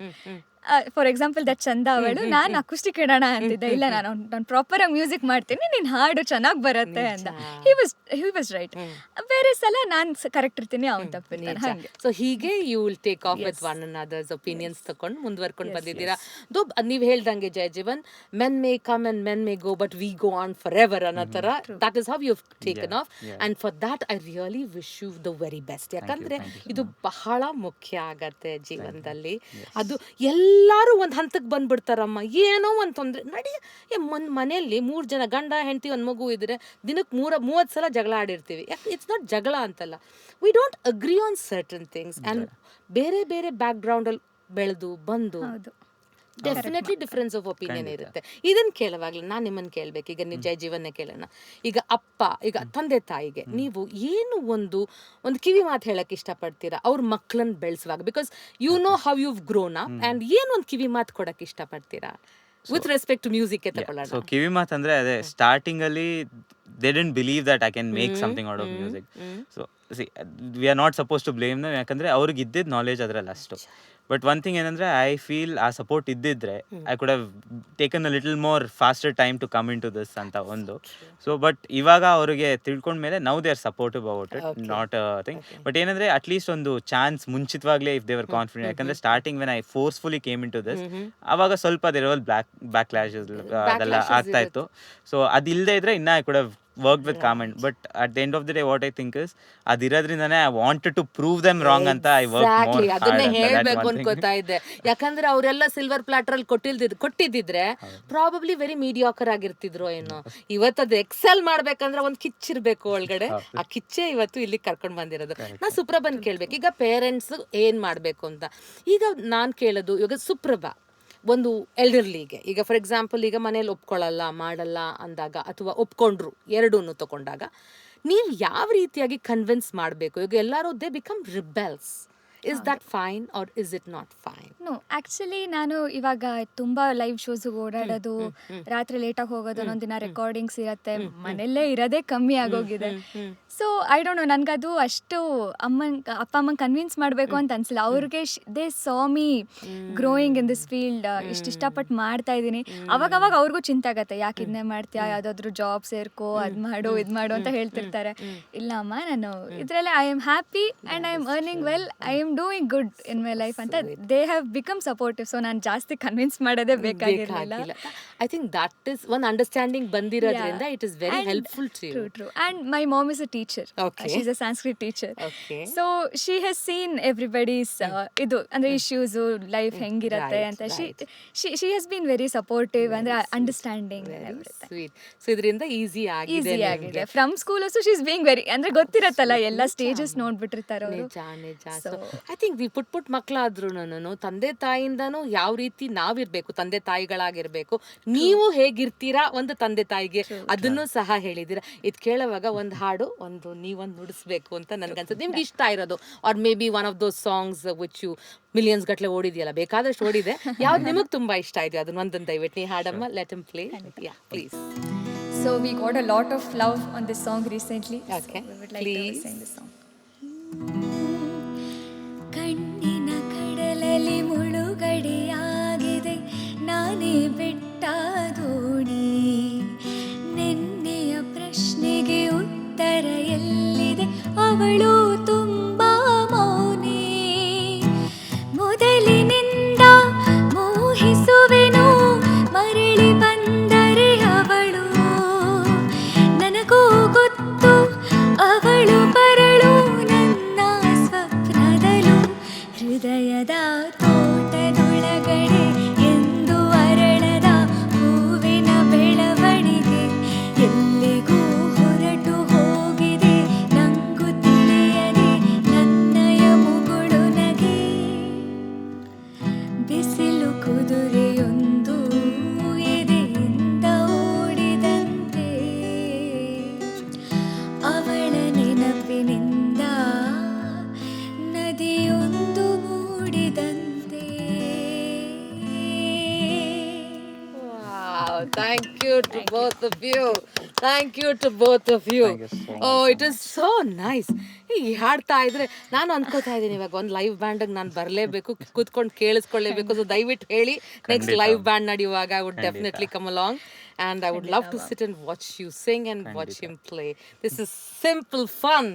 ಫಾರ್ ಎಕ್ಸಾಂಪಲ್ ದಟ್ ಚಂದ ಅವಳು ನಾನು ಅಕುಸ್ಟಿಕ್ ಇಡೋಣ ಅಂತಿದ್ದೆ, ಇಲ್ಲ ನಾನು ಪ್ರಾಪರ್ ಆಗಿ ಮ್ಯೂಸಿಕ್ ಮಾಡ್ತೀನಿ, ನೀನು ಹಾಡು ಚೆನ್ನಾಗಿ ಬರುತ್ತೆ ಅಂತ. He was right. ಬೇರೆ ಸಲ ನಾನು ಕರೆಕ್ಟ್ ಇರ್ತೀನಿ, ಅವ್ನು ತಪ್ಪಿರ್ತಾನೆ, ಹಾಗೆ. ಸೊ ಹೀಗೆ you will take off with one another's opinions ತಕೊಂಡು ಮುಂದುವರ್ಕೊಂಡು ಬಂದಿದ್ದೀರಾ. ದೋ ನೀವು ಹೇಳ್ದಂಗೆ Jaya Jeevan, men may come and men may go but we go on for ever ಅನ್ನೋ ಥರ, that is how you taken off. And for that I really wish you the very best. ಯಾಕಂದ್ರೆ ಇದು ಬಹಳ ಮುಖ್ಯ ಆಗತ್ತೆ ಜೀವನದಲ್ಲಿ. ಅದು ಎಲ್ಲರೂ ಒಂದು ಹಂತಕ್ಕೆ ಬಂದ್ಬಿಡ್ತಾರಮ್ಮ, ಏನೋ ಒಂದು ತೊಂದರೆ ನಡಿ. ಮನೆಯಲ್ಲಿ 3 ಜನ ಗಂಡ ಹೆಂಡತಿ ಒಂದು ಮಗು ಇದ್ರೆ ದಿನಕ್ಕೆ 30 ಸಲ ಜಗಳ ಆಡಿರ್ತೀವಿ. ಇಟ್ಸ್ ನಾಟ್ ಜಗಳ ಅಂತಲ್ಲ, we don't agree on certain things. And ಬೇರೆ ಬೇರೆ ಬ್ಯಾಕ್ ಗ್ರೌಂಡಲ್ಲಿ ಬೆಳೆದು ಬಂದು ಡೆಫಿನೆಟ್ಲಿ ಡಿಫ್ರೆನ್ಸ್ ಆಫ್ ಒಪಿನಿಯನ್ ಇರುತ್ತೆ. ಇದನ್ನು ಕೇಳುವಾಗಲೇ ನಾನು ನಿಮ್ಮನ್ನು ಕೇಳಬೇಕು. ಈಗ ನೀವು ಜಯ ಜೀವನ್ನೇ ಕೇಳೋಣ. ಈಗ ಈಗ ತಂದೆ ತಾಯಿಗೆ ನೀವು ಏನು ಒಂದು ಕಿವಿ ಮಾತು ಹೇಳಕ್ಕೆ ಇಷ್ಟಪಡ್ತೀರಾ ಅವ್ರ ಮಕ್ಕಳನ್ನ ಬೆಳೆಸುವಾಗ? Because you know how you've grown up, and ಏನು ಒಂದು ಕಿವಿ ಮಾತು ಕೊಡಕ್ಕೆ ಇಷ್ಟಪಡ್ತೀರಾ with respect to music? So ಕಿವಿ ಮಾತು ಅಂದ್ರೆ ಅದೇ, ಸ್ಟಾರ್ಟಿಂಗ್ ಅಲ್ಲಿ they didn't believe that I can make something out of music. So see, we are not supposed to blame them, ಯಾಕಂದ್ರೆ ಅವ್ರಿಗೆ ಇದ್ದಿದ್ದ ನಾಲೆಜ್ ಅದ್ರಲ್ಲಿ ಅಷ್ಟು. ಬಟ್ ಒನ್ ಥಿಂಗ್ ಏನಂದ್ರೆ, ಐ ಫೀಲ್ ಆ ಸಪೋರ್ಟ್ ಇದ್ದಿದ್ರೆ I could have taken a little more faster time to come in to this ಅಂತ ಒಂದು. ಸೊ ಬಟ್ ಇವಾಗ ಅವ್ರಿಗೆ ತಿಳ್ಕೊಂಡ್ಮೇಲೆ now they are supportive about it, not thing. But ಏನಂದ್ರೆ ಅಟ್ಲೀಸ್ಟ್ ಒಂದು ಚಾನ್ಸ್ ಮುಂಚಿತವಾಗ್ಲೇ ಇಫ್ ದೇ ವರ್ ಕಾನ್ಫಿಡೆಂಟ್. ಯಾಕಂದ್ರೆ starting when I forcefully came in to this, ಅವಾಗ ಸ್ವಲ್ಪ ದೇರ್ ವಾಸ್ ಬ್ಯಾಕ್ ಕ್ಲಾಶಸ್ ಅದೆಲ್ಲ ಆಗ್ತಾ ಇತ್ತು. ಸೊ ಅದಿಲ್ಲದೆ ಇದ್ರೆ ಇನ್ನ I could have worked with comment. But at the end of the day what I think is, ಅದಿರೋದ್ರಿಂದಾನೆ I wanted to prove them wrong ಅಂತ I worked more hard. ಅದನ್ನೇ ಹೇಳ್ಬೇಕು ಅನ್ಕೋತಾ ಇದ್ದೆ. ಯಾಕಂದ್ರೆ ಅವರೆಲ್ಲ ಸಿಲ್ವರ್ ಪ್ಲಾಟರ್ ಅಲ್ಲಿ ಕೊಟ್ಟಿದ್ದಿದ್ರೆ ಪ್ರಾಬಬ್ಲಿ ವೆರಿ ಮೀಡಿಯಾಕರ್ ಆಗಿರ್ತಿದ್ರು ಏನೋ. ಇವತ್ತದು ಎಕ್ಸೆಲ್ ಮಾಡ್ಬೇಕಂದ್ರೆ ಒಂದು ಕಿಚ್ಚಿರ್ಬೇಕು ಒಳಗಡೆ. ಆ ಕಿಚ್ಚೆ ಇವತ್ತು ಇಲ್ಲಿ ಕರ್ಕೊಂಡು ಬಂದಿರೋದು. ನಾ ಸುಪ್ರಭನ್ ಕೇಳ್ಬೇಕು, ಈಗ ಪೇರೆಂಟ್ಸ್ ಏನ್ ಮಾಡ್ಬೇಕು ಅಂತ. ಈಗ ನಾನ್ ಕೇಳೋದು, ಇವಾಗ ಸುಪ್ರಭಾ ಒಂದು ಎಲ್ಡರ್ಲಿಗೆ, ಈಗ ಫಾರ್ ಎಕ್ಸಾಂಪಲ್ ಈಗ ಮನೇಲಿ ಒಪ್ಕೊಳ್ಳಲ್ಲ ಮಾಡಲ್ಲ ಅಂದಾಗ, ಅಥವಾ ಒಪ್ಕೊಂಡ್ರು ಎರಡೂ ತಗೊಂಡಾಗ, ನೀವು ಯಾವ ರೀತಿಯಾಗಿ ಕನ್ವಿನ್ಸ್ ಮಾಡಬೇಕು? ಈಗ ಎಲ್ಲರೂ they become rebels. Is that fine or is it not fine? No, actually ನಾನು ಇವಾಗ ತುಂಬ ಲೈವ್ ಶೋಸಿಗೆ ಓಡಾಡೋದು, ರಾತ್ರಿ ಲೇಟಾಗಿ ಹೋಗೋದು, ಒಂದೊಂದಿನ ರೆಕಾರ್ಡಿಂಗ್ಸ್ ಇರುತ್ತೆ, ಮನೆಯಲ್ಲೇ ಇರೋದೇ ಕಮ್ಮಿ ಆಗೋಗಿದೆ. ಸೊ ಐ ಡೋಂಟ್ ನೋ, ನನಗದು ಅಷ್ಟು ಅಪ್ಪ ಅಮ್ಮಂಗೆ ಕನ್ವಿನ್ಸ್ ಮಾಡಬೇಕು ಅಂತ ಅನಿಸಿಲ್ಲ. ಅವ್ರಿಗೆ they saw me growing in this field, ಇಷ್ಟಪಟ್ಟು ಮಾಡ್ತಾ ಇದ್ದೀನಿ. ಅವಾಗ ಅವ್ರಿಗೂ ಚಿಂತೆ ಆಗತ್ತೆ, ಯಾಕೆ ಇದನ್ನೇ ಮಾಡ್ತೀಯಾ, ಯಾವುದಾದ್ರೂ ಜಾಬ್ ಸೇರ್ಕೋ, ಅದು ಮಾಡು ಇದು ಮಾಡು ಅಂತ ಹೇಳ್ತಿರ್ತಾರೆ. ಇಲ್ಲ ಅಮ್ಮ, ನಾನು ಇದರಲ್ಲೇ I am happy and I am earning well, I am doing good in my life ಅಂತ they have become supportive. So ನಾನು ಜಾಸ್ತಿ ಕನ್ವಿನ್ಸ್ ಮಾಡೋದೇ ಬೇಕಾಗಿರಲಿಲ್ಲ. I think that is one understanding ಬಂದಿರೋದ್ರಿಂದ it is very helpful to you. True. And my mom is a teacher. Okay. She's a Sanskrit teacher. Okay. So she has seen everybody's ಇದು ಅಂದ್ರೆ issues, life ಹೆಂಗಿರತ್ತೆ ಅಂತ. She has been very supportive and understanding and everything. Sweet. So ಇದರಿಂದ ಈಸಿ ಆಗಿದೆ. From school also she's being very, ಅಂದ್ರೆ ಗೊತ್ತಿರತ್ತಲ್ಲ ಎಲ್ಲ ಸ್ಟೇಜಸ್ ನೋಡ್ಬಿಟ್ಟಿರ್ತಾರೆ ಅವರು. ನಿಜ. So I think we put ಮಕ್ಕಳಾದ್ರೂ ತಂದೆ ತಾಯಿಯಿಂದನೂ ಯಾವ ರೀತಿ ನಾವಿರ್ಬೇಕು, ತಂದೆ ತಾಯಿಗಳಾಗಿರ್ಬೇಕು. ನೀವು ಹೇಗಿರ್ತೀರಾ ಒಂದು ತಂದೆ ತಾಯಿಗೆ, ಅದನ್ನು ಸಹ ಹೇಳಿದ್ದೀರಾ. ಇದು ಕೇಳುವಾಗ ಒಂದು ಹಾಡು ನೀವೊಂದು ನುಡಿಸ್ಬೇಕು ಅಂತ ನನ್ಗನ್ಸುತ್ತೆ. ನಿಮ್ಗೆ ಇಷ್ಟ ಇರೋದು, or maybe one of those songs which you millions ಗಟ್ಲೆ ಓಡಿದೆಯಲ್ಲ, ಬೇಕಾದಷ್ಟು ಓಡಿದೆ, ಯಾವ್ದು ನಿಮಗೆ ತುಂಬಾ ಇಷ್ಟ ಆಯ್ತು ಅದನ್ನ ಒಂದೊಂದು ದಯವಿಟ್ಟು ನೀ ಹಾಡಮ್ಮ. Let him play. Yeah please. So we got a lot of love on this song recently. Okay. So we would like Please. to sing this song. ಕಣ್ಣಿನ ಕಡಲಲ್ಲಿ ಮುಳುಗಡೆಯಾಗಿದೆ ನಾನೇ ಬೆಟ್ಟ ದೋಣಿ, ನೆನ್ನೆಯ ಪ್ರಶ್ನೆಗೆ ಉತ್ತರ ಎಲ್ಲಿದೆ, ಅವಳು ತುಂಬಾ ಮೌನಿ, ಮೊದಲಿನಿಂದ ಮೋಹಿಸುವೆನು, ಮರಳಿ ಬಂದರೆ ಅವಳು, ನನಗೂ ಗೊತ್ತು ಅವಳು ಬರಳು, ನನ್ನ ಸ್ವಪ್ನದಲು ಹೃದಯದ Thank you to both of you. Thank you to both of you. Thank you so much, Oh, it is so nice. ಈ ಹಾಡ್ತಾ ಇದ್ರೆ ನಾನು ಅನ್ಕೋತಾ ಇದ್ದೀನಿ ಇವಾಗ ಒಂದು ಲೈವ್ ಬ್ಯಾಂಡ್ ನಾನು ಬರಲೇಬೇಕು, ಕೂತ್ಕೊಂಡು ಕೇಳಿಸ್ಕೊಳ್ಳೇಬೇಕು. ಸೊ ದಯವಿಟ್ಟು ಹೇಳಿ ನೆಕ್ಸ್ಟ್ ಲೈವ್ ಬ್ಯಾಂಡ್ ನಡೆಯುವಾಗ I would definitely come along and I would love to sit and watch you sing and watch him play. This is simple fun.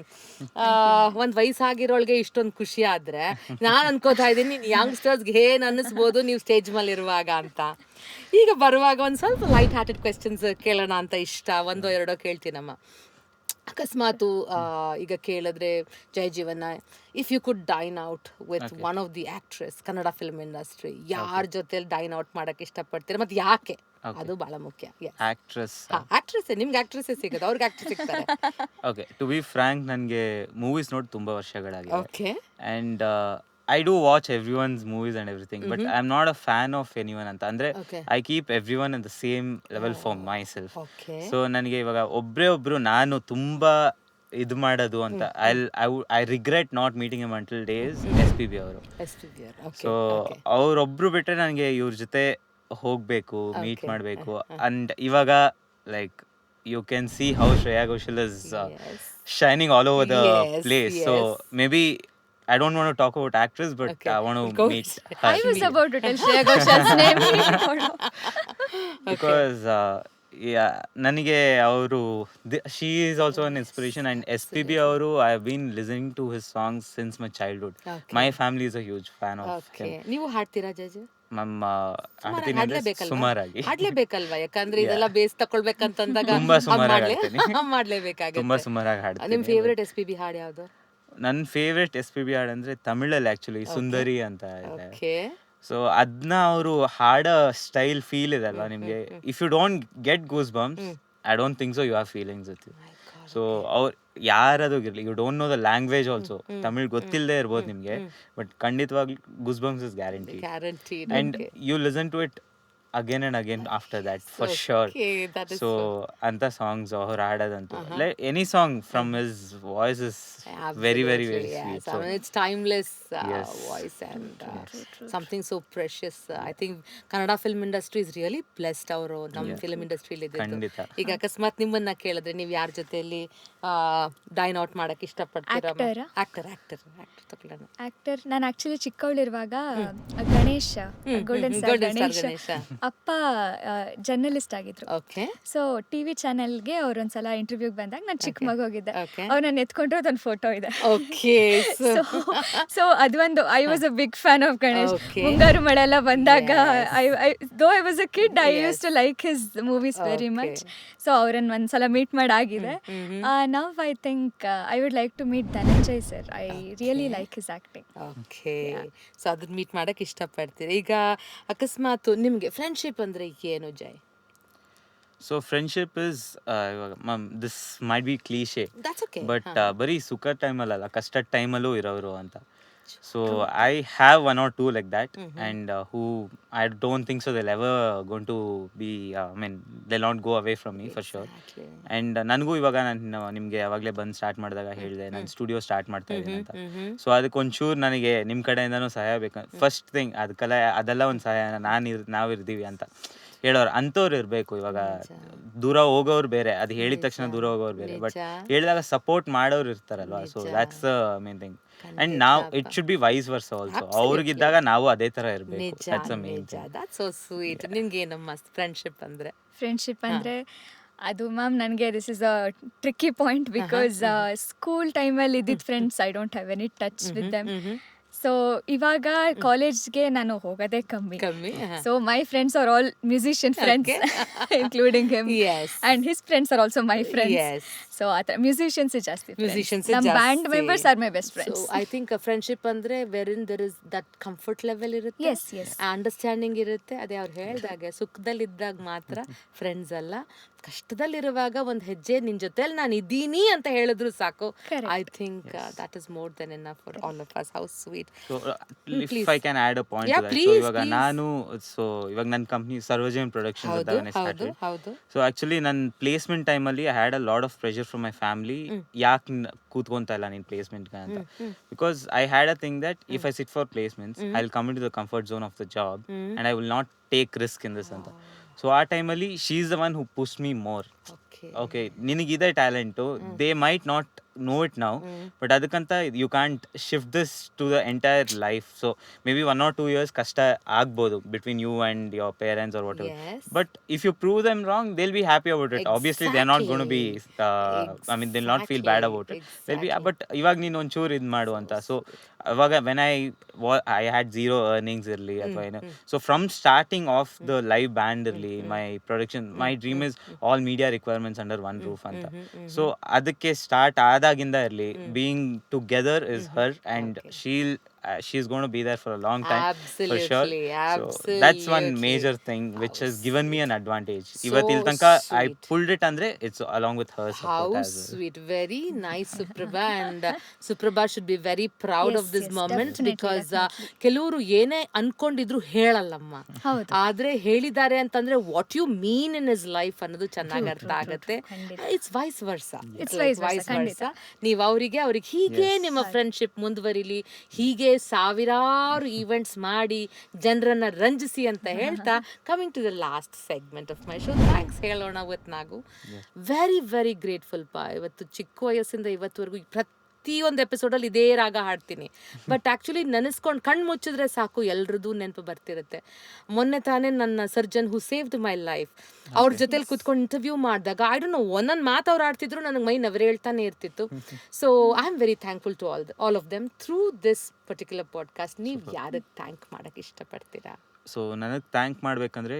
ಒಂದು ವಯಸ್ಸಾಗಿರೋಳ್ಗೆ ಇಷ್ಟೊಂದು ಖುಷಿ ಆದ್ರೆ ನಾನು ಅನ್ಕೋತಾ ಇದ್ದೀನಿ ಯಂಗ್ಸ್ಟರ್ಸ್ಗೆ ಏನು ಅನ್ನಿಸ್ಬೋದು ನೀವು ಸ್ಟೇಜ್ ಮೇಲೆ ಇರುವಾಗ ಅಂತ. ಈಗ ಬರುವಾಗ ಒಂದು ಸ್ವಲ್ಪ ಲೈಟ್ ಹಾರ್ಟೆಡ್ ಕ್ವೆಶನ್ಸ್ ಕೇಳೋಣ ಅಂತ ಇಷ್ಟ, ಒಂದೋ ಎರಡೋ ಕೇಳ್ತೀನಮ್ಮ. ಅಕಸ್ಮಾತು ಈಗ ಕೇಳಿದ್ರೆ Jai Jeevan, if you could dine out with one of the actress Kannada film industry, ಯಾರ ಜೊತೆಲಿ ಡೈನ್ ಔಟ್ ಮಾಡಕ್ಕೆ ಇಷ್ಟಪಡ್ತೀರಾ ಮತ್ತೆ ಯಾಕೆ? ಅದು ಬಹಳ ಮುಖ್ಯ. ಆಕ್ಟ್ರೆಸ್ ಆಕ್ಟ್ರೆಸ್ ನಿಮ್ಗೆ ಆಕ್ಟ್ರೆಸ್ ಸಿಗೋದು, ಅವ್ರಿಗೆ ಆಕ್ಟ್ರೆಸ್ ಸಿಗ್ತಾರೆ. ಓಕೆ, ಟು ಬಿ ಫ್ರಾಂಕ್ ನನಗೆ ಮೂವೀಸ್ ನೋಡಿ ತುಂಬಾ ವರ್ಷಗಳಾಗಿದೆ. Okay. And I do watch everyone's movies and everything, but I'm not a fan of anyone ಅಂತ. ಅಂದ್ರೆ I keep everyone in the same level for myself. Okay. So ನನಗೆ ಇವಾಗ ಒಬ್ರು ನಾನು ತುಂಬಾ ಇದು ಮಾಡೋದು ಅಂತ I regret not meeting him until days SPB ಅವರು. ಸೊ ಅವ್ರೊಬ್ರು ಬಿಟ್ಟರೆ ನನಗೆ ಇವ್ರ ಜೊತೆ ಹೋಗ್ಬೇಕು, ಮೀಟ್ ಮಾಡಬೇಕು. ಅಂಡ್ ಇವಾಗ like you can see how Shreya Ghoshal is shining all over the place. So maybe I don't want to talk about actress, but I want to meet her. I was about to tell Shreya Ghoshal's name. Because ನನಗೆ ಅವರು she is also an inspiration, and SPB ಅವರು I have been listening to his songs since my childhood. My family is a huge fan of him. ನೀವು ಹಾಡ್ತೀರಾ ಜಜ್? ಸುಮಾರಾಗಿ ಹಾಡ್ಲೇಬೇಕಲ್ವಾ, ಯಾಕಂದ್ರೆ ಇದೆಲ್ಲ ಬೇಸ್ ತಕೊಳ್ಬೇಕಂತಂದಾಗ ತುಂಬಾ ಸುಮಾರಾಗಿ ಮಾಡ್ಲೇಬೇಕಾಗುತ್ತೆ. ತುಂಬಾ ಸುಮಾರಾಗಿ ಹಾಡ್ತೀನಿ. ನಿಮ್ ಫೇವರೇಟ್ SPB ಹಾಡು ಯಾವ್ದು? ನನ್ನ ಫೇವ್ರೆಟ್ SPB ಹಾಡು ಅಂದ್ರೆ ತಮಿಳಲ್ಲಿ ಆಕ್ಚುಲಿ ಸುಂದರಿ ಅಂತ ಇದೆ. ಸೊ ಅದನ್ನ ಅವರು ಹಾಡೋ ಸ್ಟೈಲ್ ಫೀಲ್ ಇದೆ ಅಲ್ವಾ ನಿಮ್ಗೆ, if you don't get goose bumps I don't think so you have feelings with you. So ಅವ್ರು ಯಾರಾದೋಗಿರ್ಲಿ, you don't know the language also, Tamil ಗೊತ್ತಿಲ್ಲದೆ ಇರ್ಬೋದು ನಿಮ್ಗೆ, ಬಟ್ ಖಂಡಿತವಾಗ್ಲಿ goose bumps is guarantee. And you listen to it again and again after that for sure. So anta songs or haadadantu any song from his voice is very very very sweet. So it's timeless voice and something so precious. I think Kannada film industry is really blessed. ಅವರು ನಮ್ಮ film industry ಅಲ್ಲಿ ಇದ್ದಿದ್ದು. ಈಗ ಅಕಸ್ಮಾತ್ ನಿಮ್ಮನ್ನ ಕೇಳಿದ್ರೆ ನೀವು ಯಾರ ಜೊತೆಯಲ್ಲಿ ಡೈನ್ ಔಟ್ ಮಾಡಕ್ಕೆ ಇಷ್ಟಪಡ್ತೀರಾ? ಆಕ್ಟರ್ ನಾನು ಆಕ್ಚುಲಿ ಚಿಕ್ಕವಳಿರುವಾಗ ಗಣೇಶ್ ಗೋಲ್ಡನ್ ಸ್ಟಾರ್ ಗಣೇಶ್ ಅಪ್ಪ ಜರ್ನಲಿಸ್ಟ್ ಆಗಿದ್ರು. ಸೊ ಟಿವಿ ಚಾನೆಲ್ಗೆ ಅವ್ರು ಒಂದ್ಸಲ ಇಂಟರ್ವ್ಯೂಗೆ ಬಂದಾಗ ನಾನು ಚಿಕ್ಕ ಮಗು ಹೋಗಿದ್ದೆ, ಅವ್ರು ನಾನು ಎತ್ಕೊಂಡ್ರೆ ಅದೊಂದು ಫೋಟೋ ಇದೆ. ಸೊ ಅದೊಂದು I was a big fan of Ganesh. Mungaru Male ಎಲ್ಲ ಬಂದಾಗ though I was a kid, I use to like his movies very much. So ಅವ್ರನ್ನ ಒಂದ್ಸಲ ಮೀಟ್ ಮಾಡಾಗಿದೆ. Now I think I would like to meet Dhananjay sir. I really like his acting. Okay, so ಅದನ್ನ ಮೀಟ್ ಮಾಡಕ್ಕೆ ಇಷ್ಟಪಡ್ತೀರಿ. ಈಗ ಅಕಸ್ಮಾತ್ ನಿಮಗೆ ಫ್ರೆಂಡ್ಶಿಪ್ ಅಂದ್ರೆ ಏನು ಜೈ? So friendship is this might be cliche, that's okay, but bari sukha time alla kasta time allu iroru anta. So I have one or two like that, and who I don't think so they'll ever going to be I mean they'll not go away from me for sure. And ನನಗೂ ಇವಾಗ ನಾನು ನಿಮಗೆ ಯಾವಾಗಲೇ ಬಂದು ಸ್ಟಾರ್ಟ್ ಮಾಡಿದಾಗ ಹೇಳಿದೆ ನಾನು ಸ್ಟುಡಿಯೋ ಸ್ಟಾರ್ಟ್ ಮಾಡ್ತಾ ಇದ್ದೀನಿ ಅಂತ. ಸೊ ಅದಕ್ಕೆ ಒಂಚೂರು ನನಗೆ ನಿಮ್ಮ ಕಡೆಯಿಂದನೂ ಸಹಾಯ ಬೇಕು. ಫಸ್ಟ್ ಥಿಂಗ್ ಅದೆಲ್ಲ ಒಂದು ಸಹಾಯ ನಾವಿರ್ತೀವಿ ಅಂತ ಹೇಳೋರು ಅಂಥವ್ರು ಇರಬೇಕು. ಇವಾಗ ದೂರ ಹೋಗೋರು ಬೇರೆ, ಅದು ಹೇಳಿದ ತಕ್ಷಣ ದೂರ ಹೋಗೋರು ಬೇರೆ, ಬಟ್ ಹೇಳಿದಾಗ ಸಪೋರ್ಟ್ ಮಾಡೋರು ಇರ್ತಾರಲ್ವಾ. So that's main thing. And ನಾವು it should be vice versa also. ಅವ್ರಿಗಿದ್ದಾಗ ನಾವು ಅದೇ ತರ ಇರಬೇಕು. That's a main thing. That's so sweet. ನಿಮ್ಗೆ ಏನಮ್ಮ ಫ್ರೆಂಡ್ಶಿಪ್ ಅಂದ್ರೆ? ಫ್ರೆಂಡ್ಶಿಪ್ ಅಂದ್ರೆ ಅದು ಮ್ಯಾಮ್ ನನಗೆ this is a tricky point because school ಟೈಮಲ್ಲಿ ಇದ್ದಿದ್ದ friends I don't have any touch with them. So ಇವಾಗ ಕಾಲೇಜ್ಗೆ ನಾನು ಹೋಗೋದೇ ಕಮ್ಮಿ. So my friends are all musician friends including him, and his friends are also my friends. So ಆ ಥರ ಮ್ಯೂಸಿಷಿಯನ್ಸ್ ಜಾಸ್ತಿ. ನಮ್ಮ band members are my best friends. I think friendship ಅಂದ್ರೆ wherein there is that comfort level ಇರುತ್ತೆ, ಅಂಡರ್ಸ್ಟ್ಯಾಂಡಿಂಗ್ ಇರುತ್ತೆ. ಅದೇ ಅವ್ರು ಹೇಳ್ದಾಗೆ ಸುಖದಲ್ಲಿದ್ದಾಗ ಮಾತ್ರ ಫ್ರೆಂಡ್ಸ್ ಅಲ್ಲ, ಕಷ್ಟದಲ್ಲಿರುವಾಗ ಒಂದು ಹೆಜ್ಜೆ ನಿನ್ ಜೊತೆಲಿ ನಾನು ಇದ್ದೀನಿ ಅಂತ ಹೇಳಿದ್ರು ಸಾಕು. I think that is more than enough for all of us. How sweet. So if I can add a point to that. So ivaga ನಾನು ಇವಾಗ ನನ್ನ ಕಂಪನಿ ಸರ್ವಜನ್ ಪ್ರೊಡಕ್ಷನ್ಸ್ ಅಂತ ಸ್ಟಾರ್ಟ್. ಸೊ ಆಕ್ಚುಲಿ ನನ್ನ ಪ್ಲೇಸ್ಮೆಂಟ್ ಟೈಮ್ ಅಲ್ಲಿ I had a lot of pressure from my family. ಯಾಕೆ ಕೂತ್ಕೊಂತ ಇಲ್ಲ ನೀನ್ ಪ್ಲೇಸ್ಮೆಂಟ್ ಅಂತ? Because I had a thing that if I sit for placements I will come in to the comfort zone of the job and I will not take risk in this ಅಂತ. ಸೊ ಆ ಟೈಮಲ್ಲಿ she is the one who push me more. Okay. Okay ನಿನಗಿದೆ talent, they might not know it now, but ಅದಕ್ಕಂತ you can't shift this to the entire life. So maybe 1 or 2 years ಕಷ್ಟ ಆಗ್ಬೋದು between you and your parents or whatever. Yes. But if you prove them wrong, they'll be happy about it. Obviously they're not going to be I mean they'll not feel bad about it. They'll be but ಇವಾಗ ನೀನು ಒಂಚೂರು ಇದು ಮಾಡು ಅಂತ. ಸೊ ಅವಾಗ ವೆನ್ ಐ ಹ್ಯಾಡ್ 0 earnings ಇರಲಿ ಅಥವಾ ಏನು, so from starting of the live band ಇರಲಿ, my production, my dream is all media requirements under one roof ಅಂತ. ಸೊ ಅದಕ್ಕೆ ಸ್ಟಾರ್ಟ್ ಆದಾಗಿಂದ ಇರಲಿ, being together is her and she's going to be there for a long time for sure. So that's one major thing which has given me an advantage. Ivat il tanka I pulled it andre it's along with her support How as well. sweet, very nice, Suprabha. And Suprabha should be very proud Yes, of this yes, moment definitely, because ಕೆಲವರು ಏನೇ ಅನ್ಕೊಂಡಿದ್ರು ಹೇಳಲ್ಲಮ್ಮ, ಹೌದು. ಆದ್ರೆ ಹೇಳಿದ್ದಾರೆ ಅಂತಂದ್ರೆ what you mean in is life ಅನ್ನೋದು ಚೆನ್ನಾಗಿ ಅರ್ಥ ಆಗುತ್ತೆ. It's vice versa, It's vice versa, ಖಂಡಿತ. ನೀವು ಅವ್ರಿಗೆ ಹೀಗೆ ನಿಮ್ಮ ಫ್ರೆಂಡ್ಶಿಪ್ ಮುಂದುವರಿಲಿ, ಹೀಗೆ ಸಾವಿರಾರು ಈವೆಂಟ್ಸ್ ಮಾಡಿ ಜನರನ್ನ ರಂಜಿಸಿ ಅಂತ ಹೇಳ್ತಾ, coming to the last segment of my show, thanks ಹೇಳೋಣ with Nagu. Very very grateful ಪಾ. ಇವತ್ತು ಚಿಕ್ಕ ವಯಸ್ಸಿಂದ ಇವತ್ತುವರೆಗೂ ಪ್ರತಿಯೊಂದು ಎಪಿಸೋಡಲ್ಲಿ ಇದೇ ರಾಗ ಹಾಡ್ತೀನಿ, ಬಟ್ ಆ್ಯಕ್ಚುಲಿ ನೆನೆಸ್ಕೊಂಡು ಕಣ್ಣು ಮುಚ್ಚಿದ್ರೆ ಸಾಕು ಎಲ್ರದ್ದು ನೆನಪು ಬರ್ತಿರುತ್ತೆ. ಮೊನ್ನೆ ತಾನೇ ನನ್ನ surgeon who saved my life, ಅವ್ರ ಜೊತೆಲಿ ಕುತ್ಕೊಂಡು ಇಂಟರ್ವ್ಯೂ ಮಾಡಿದಾಗ ಐ ಡೋಂಟ್ ನೋ ಒಂದೊಂದು ಮಾತು ಅವ್ರು ಆಡ್ತಿದ್ರು, ನನಗೆ ಮೈ ನವರೇ ಹೇಳ್ತಾನೆ ಇರ್ತಿತ್ತು. So I am very thankful to all of them through this particular podcast. ನೀವು ಯಾರಿಗೆ ಥ್ಯಾಂಕ್ ಮಾಡೋಕ್ಕೆ ಇಷ್ಟಪಡ್ತೀರಾ? ಸೊ ನನಗೆ ಥ್ಯಾಂಕ್ ಮಾಡ್ಬೇಕಂದ್ರೆ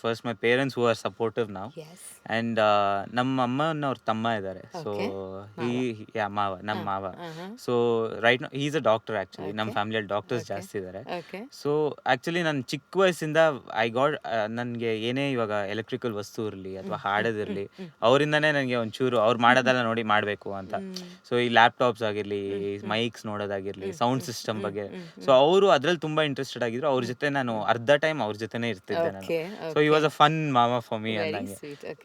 first my parents who are supportive ನಾವು, ಆ್ಯಂಡ್ ನಮ್ಮ ಅಮ್ಮನವ್ರ ತಮ್ಮ ಇದ್ದಾರೆ. ಸೊ ಮಾವ, ನಮ್ಮ ಮಾವ. So right he is a doctor actually. ನಮ್ಮ ಫ್ಯಾಮಿಲಿಯಲ್ಲಿ ಡಾಕ್ಟರ್ಸ್ ಜಾಸ್ತಿ ಇದ್ದಾರೆ. ಸೊ ಆ್ಯಕ್ಚುಲಿ ನಾನು ಚಿಕ್ಕ ವಯಸ್ಸಿಂದ ನನಗೆ ಏನೇ ಇವಾಗ ಎಲೆಕ್ಟ್ರಿಕಲ್ ವಸ್ತು ಇರಲಿ ಅಥವಾ ಹಾಡೋದಿರಲಿ, ಅವರಿಂದನೇ ನನಗೆ ಒಂಚೂರು ಅವ್ರು ಮಾಡೋದೆಲ್ಲ ನೋಡಿ ಮಾಡಬೇಕು ಅಂತ. ಸೊ ಈ ಲ್ಯಾಪ್ಟಾಪ್ಸ್ ಆಗಿರಲಿ, ಮೈಕ್ಸ್ ನೋಡೋದಾಗಿರಲಿ, ಸೌಂಡ್ ಸಿಸ್ಟಮ್ ಬಗ್ಗೆ, ಸೊ ಅವರು ಅದ್ರಲ್ಲಿ ತುಂಬ ಇಂಟ್ರೆಸ್ಟೆಡ್ ಆಗಿದ್ರು. ಅವ್ರ ಜೊತೆ ನಾನು ಅರ್ಧ ಟೈಮ್ ಅವ್ರ ಜೊತೆನೇ ಇರ್ತಿದ್ದೆ ನಾನು. ಸೊ ಈ ವಾಸ್ ಅ ಫನ್ ಮಾಮ ಫಾರ್ ಮೀ ಅನ್ನಂಗೆ.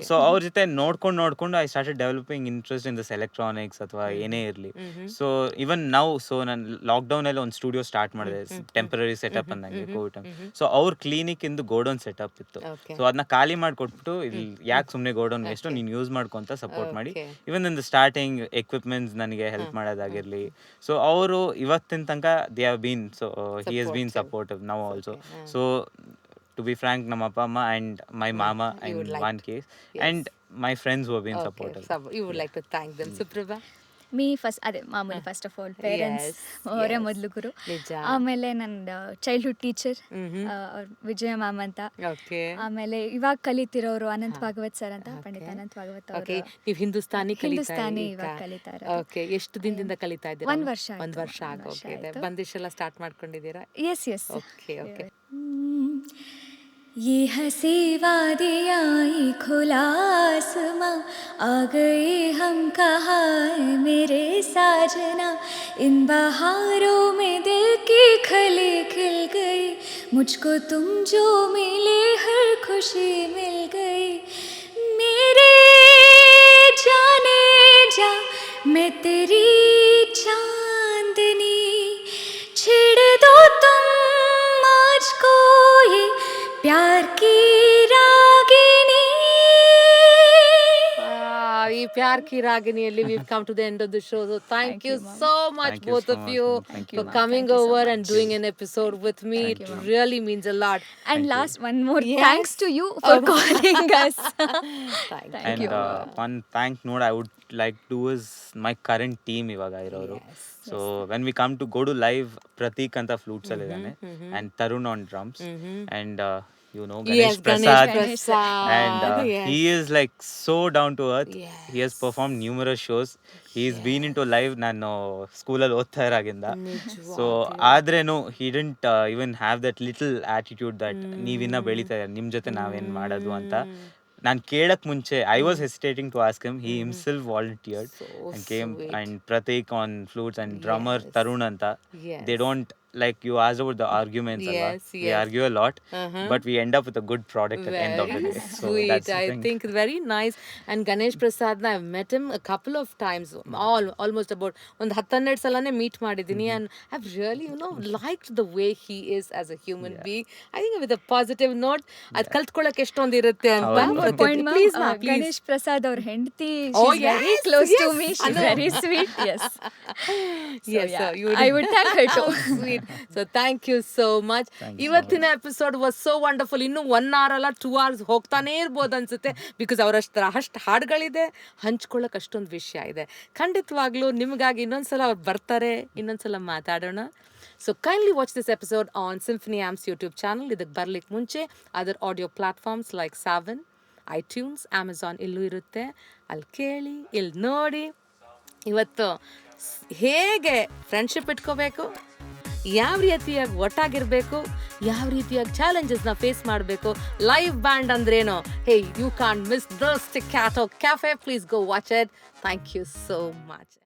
ಸೊ ಅವ್ರ ಜೊತೆ ನೋಡ್ಕೊಂಡು I started developing interest in this electronics ಅಥವಾ ಏನೇ ಇರಲಿ. ಸೊ ಇವನ್ ನಾವು, ಸೊ ನಾನು ಲಾಕ್ಡೌನ್ ಅಲ್ಲಿ ಒಂದು ಸ್ಟುಡಿಯೋ ಸ್ಟಾರ್ಟ್ ಮಾಡಿದೆ, ಟೆಂಪರರಿ ಸೆಟಪ್ ಅಂದಂಗೆ ಕೋವಿಡ್ ಟೈಮ್. ಸೊ ಅವ್ರ ಕ್ಲಿನಿಕ್ ಇಂದು ಗೋಡೌನ್ ಸೆಟಪ್ ಇತ್ತು. ಸೊ ಅದನ್ನ ಖಾಲಿ ಮಾಡಿಕೊಟ್ಬಿಟ್ಟು, ಇಲ್ಲಿ ಯಾಕೆ ಸುಮ್ಮನೆ ಗೋಡೌನ್ ವೇಸ್ಟ್, ನೀನು ಯೂಸ್ ಮಾಡ್ಕೊಂತ ಸಪೋರ್ಟ್ ಮಾಡಿ, ಇವನ್ ಇನ್ ದ ಸ್ಟಾರ್ಟಿಂಗ್ ಎಕ್ವಿಪ್ಮೆಂಟ್ಸ್ ನನಗೆ ಹೆಲ್ಪ್ ಮಾಡೋದಾಗಿರ್ಲಿ. ಸೊ ಅವರು ಇವತ್ತಿನ ತನಕ they have been, so he has been supportive now also. So to be frank, ನಮ್ಮ ಅಪ್ಪ ಅಮ್ಮ and my mama in one case, and my friends who have been supportive. You would like to thank them, Suprabha? Me first ಅದೇ ಮಾಮೂಲಿ, ಫಸ್ಟ್ ಆಫ್ ಆಲ್ ಪೇರೆಂಟ್ಸ್ ಅವರೇ ಮೊದಲು ಗುರು. ಆಮೇಲೆ ನನ್ನ ಚೈಲ್ಡ್ಹುಡ್ ಟೀಚರ್ ವಿಜಯ ಮ್ಯಾಮ್ ಅಂತ. ಆಮೇಲೆ ಇವಾಗ ಕಲಿತಿರೋರು ಅನಂತ್ ಭಾಗವತ್ ಸರ್ ಅಂತ, ಪಂಡಿತ್ ಅನಂತ್ ಭಾಗವತ್ ಅವರು. ನೀವು ಹಿಂದೂಸ್ತಾನಿ ಇವಾಗ ಕಲಿತಾರೆ. ಓಕೆ, ಎಷ್ಟು ದಿನದಿಂದ ಕಲಿತಾ ಇದ್ದೀರಾ? 1 ವರ್ಷ. 1 ವರ್ಷ ಆಗೋಗಿದೆ. ಬಂದಿಶೆಲ್ಲ ಸ್ಟಾರ್ಟ್ ಮಾಡ್ಕೊಂಡಿದ್ದೀರಾ? ಎಸ್. ಓಕೆ. ये हंसी वादियाँ ये खुला आसमां, आ गए हम कहाँ मेरे साजना, इन बहारों में दिल की खली खिल गई, मुझको तुम जो मिले हर खुशी मिल गई, मेरे जाने जा मैं तेरी चांदनी, छेड़ दो तुम आज को ये प्यार की रागिनी. ಈ ಪ್ಯಾರ್ ಕಿ ರಾಗಿಣಿಯಲ್ಲಿ we've come to the end of the show. So thank you so much, both of you, for coming over and doing an episode with me. It really means a lot. And last one more thanks to you for calling us. Thank you. One thank note I would like to is my current team ivaga iroru. So when we come to go to live, Pratik anta flutes ಅಲ್ಲಿ ಇದ್ದಾನೆ, and Tarun on drums, and you know Ganesh Prasad. And he is like so down to earth. He has performed numerous shows. He's been into live ನಾನು ಸ್ಕೂಲಲ್ಲಿ ಓದ್ತಾ ಇರಾಗಿಂದ. ಸೊ ಆದ್ರೇನು he didn't even have that little attitude that ನೀವಿನ್ನ ಬೆಳೀತಾ ಇದ್ದೀರಾ, ನಿಮ್ಮ ಜೊತೆ ನಾವೇನು ಮಾಡೋದು ಅಂತ. ನಾನು ಕೇಳಕ್ ಮುಂಚೆ I was hesitating to ask him. He himself volunteered and came. And Pratik on flutes and drummer Tarun anta, they don't like you asked about the arguments, Yes, we yes. argue a lot, Uh-huh. but we end up with a good product at the end of the Very day. So sweet. that's the I thing. think very nice. And Ganesh Prasad, I've met him a couple of times, almost about ಒಂದು 10-12 ಸಲನೇ ಮೀಟ್ ಮಾಡಿದ್ದೀನಿ, and I've really, liked the way he is as a human being. I think with a positive note, ಅದು ಕಲ್ತ್ಕೊಳ್ಳೋಕೆ ಎಷ್ಟೊಂದು ಇರುತ್ತೆ ಅಂತ One more ಅನ್ಸುತ್ತೆ. point, Please, ma'am. please. Ganesh Prasad ಅವ್ರ ಹೆಂಡತಿ, Oh, she's very yes, close to yes, me. I She's know. very sweet. Yes. So, Yes, yeah, you I would thank her too. How sweet. So thank you so much. Thank you so ಇವತ್ತಿನ ಎಪಿಸೋಡ್ ವಾಸ್ ಸೋ ವಂಡರ್ಫುಲ್. ಇನ್ನು 1 hour ಅಲ್ಲ 2 hours ಹೋಗ್ತಾನೆ ಇರ್ಬೋದು ಅನ್ಸುತ್ತೆ, ಬಿಕಾಸ್ ಅಷ್ಟು ಹಾಡುಗಳಿದೆ, ಹಂಚ್ಕೊಳ್ಳೋಕೆ ಅಷ್ಟೊಂದು ವಿಷಯ ಇದೆ. ಖಂಡಿತವಾಗ್ಲೂ ನಿಮಗಾಗಿ ಇನ್ನೊಂದ್ಸಲ ಅವ್ರು ಬರ್ತಾರೆ, ಇನ್ನೊಂದ್ಸಲ ಮಾತಾಡೋಣ. So kindly watch this episode on Symphony Amps YouTube channel. ಇದಕ್ಕೆ ಬರ್ಲಿಕ್ಕೆ ಮುಂಚೆ other audio platforms like Saavn, iTunes, Amazon ಇಲ್ಲೂ ಇರುತ್ತೆ. ಅಲ್ಲಿ ಕೇಳಿ, ಇಲ್ಲಿ ನೋಡಿ. ಇವತ್ತು ಹೇಗೆ ಫ್ರೆಂಡ್ಶಿಪ್ ಇಟ್ಕೋಬೇಕು, ಯಾವ ರೀತಿಯಾಗಿ ಒಟ್ಟಾಗಿರ್ಬೇಕು, ಯಾವ ರೀತಿಯಾಗಿ ಚಾಲೆಂಜಸ್ನ ಫೇಸ್ ಮಾಡಬೇಕು, ಲೈವ್ ಬ್ಯಾಂಡ್ ಅಂದ್ರೇನು, hey you can't miss the staccato cafe. Please go watch it. Thank you so much.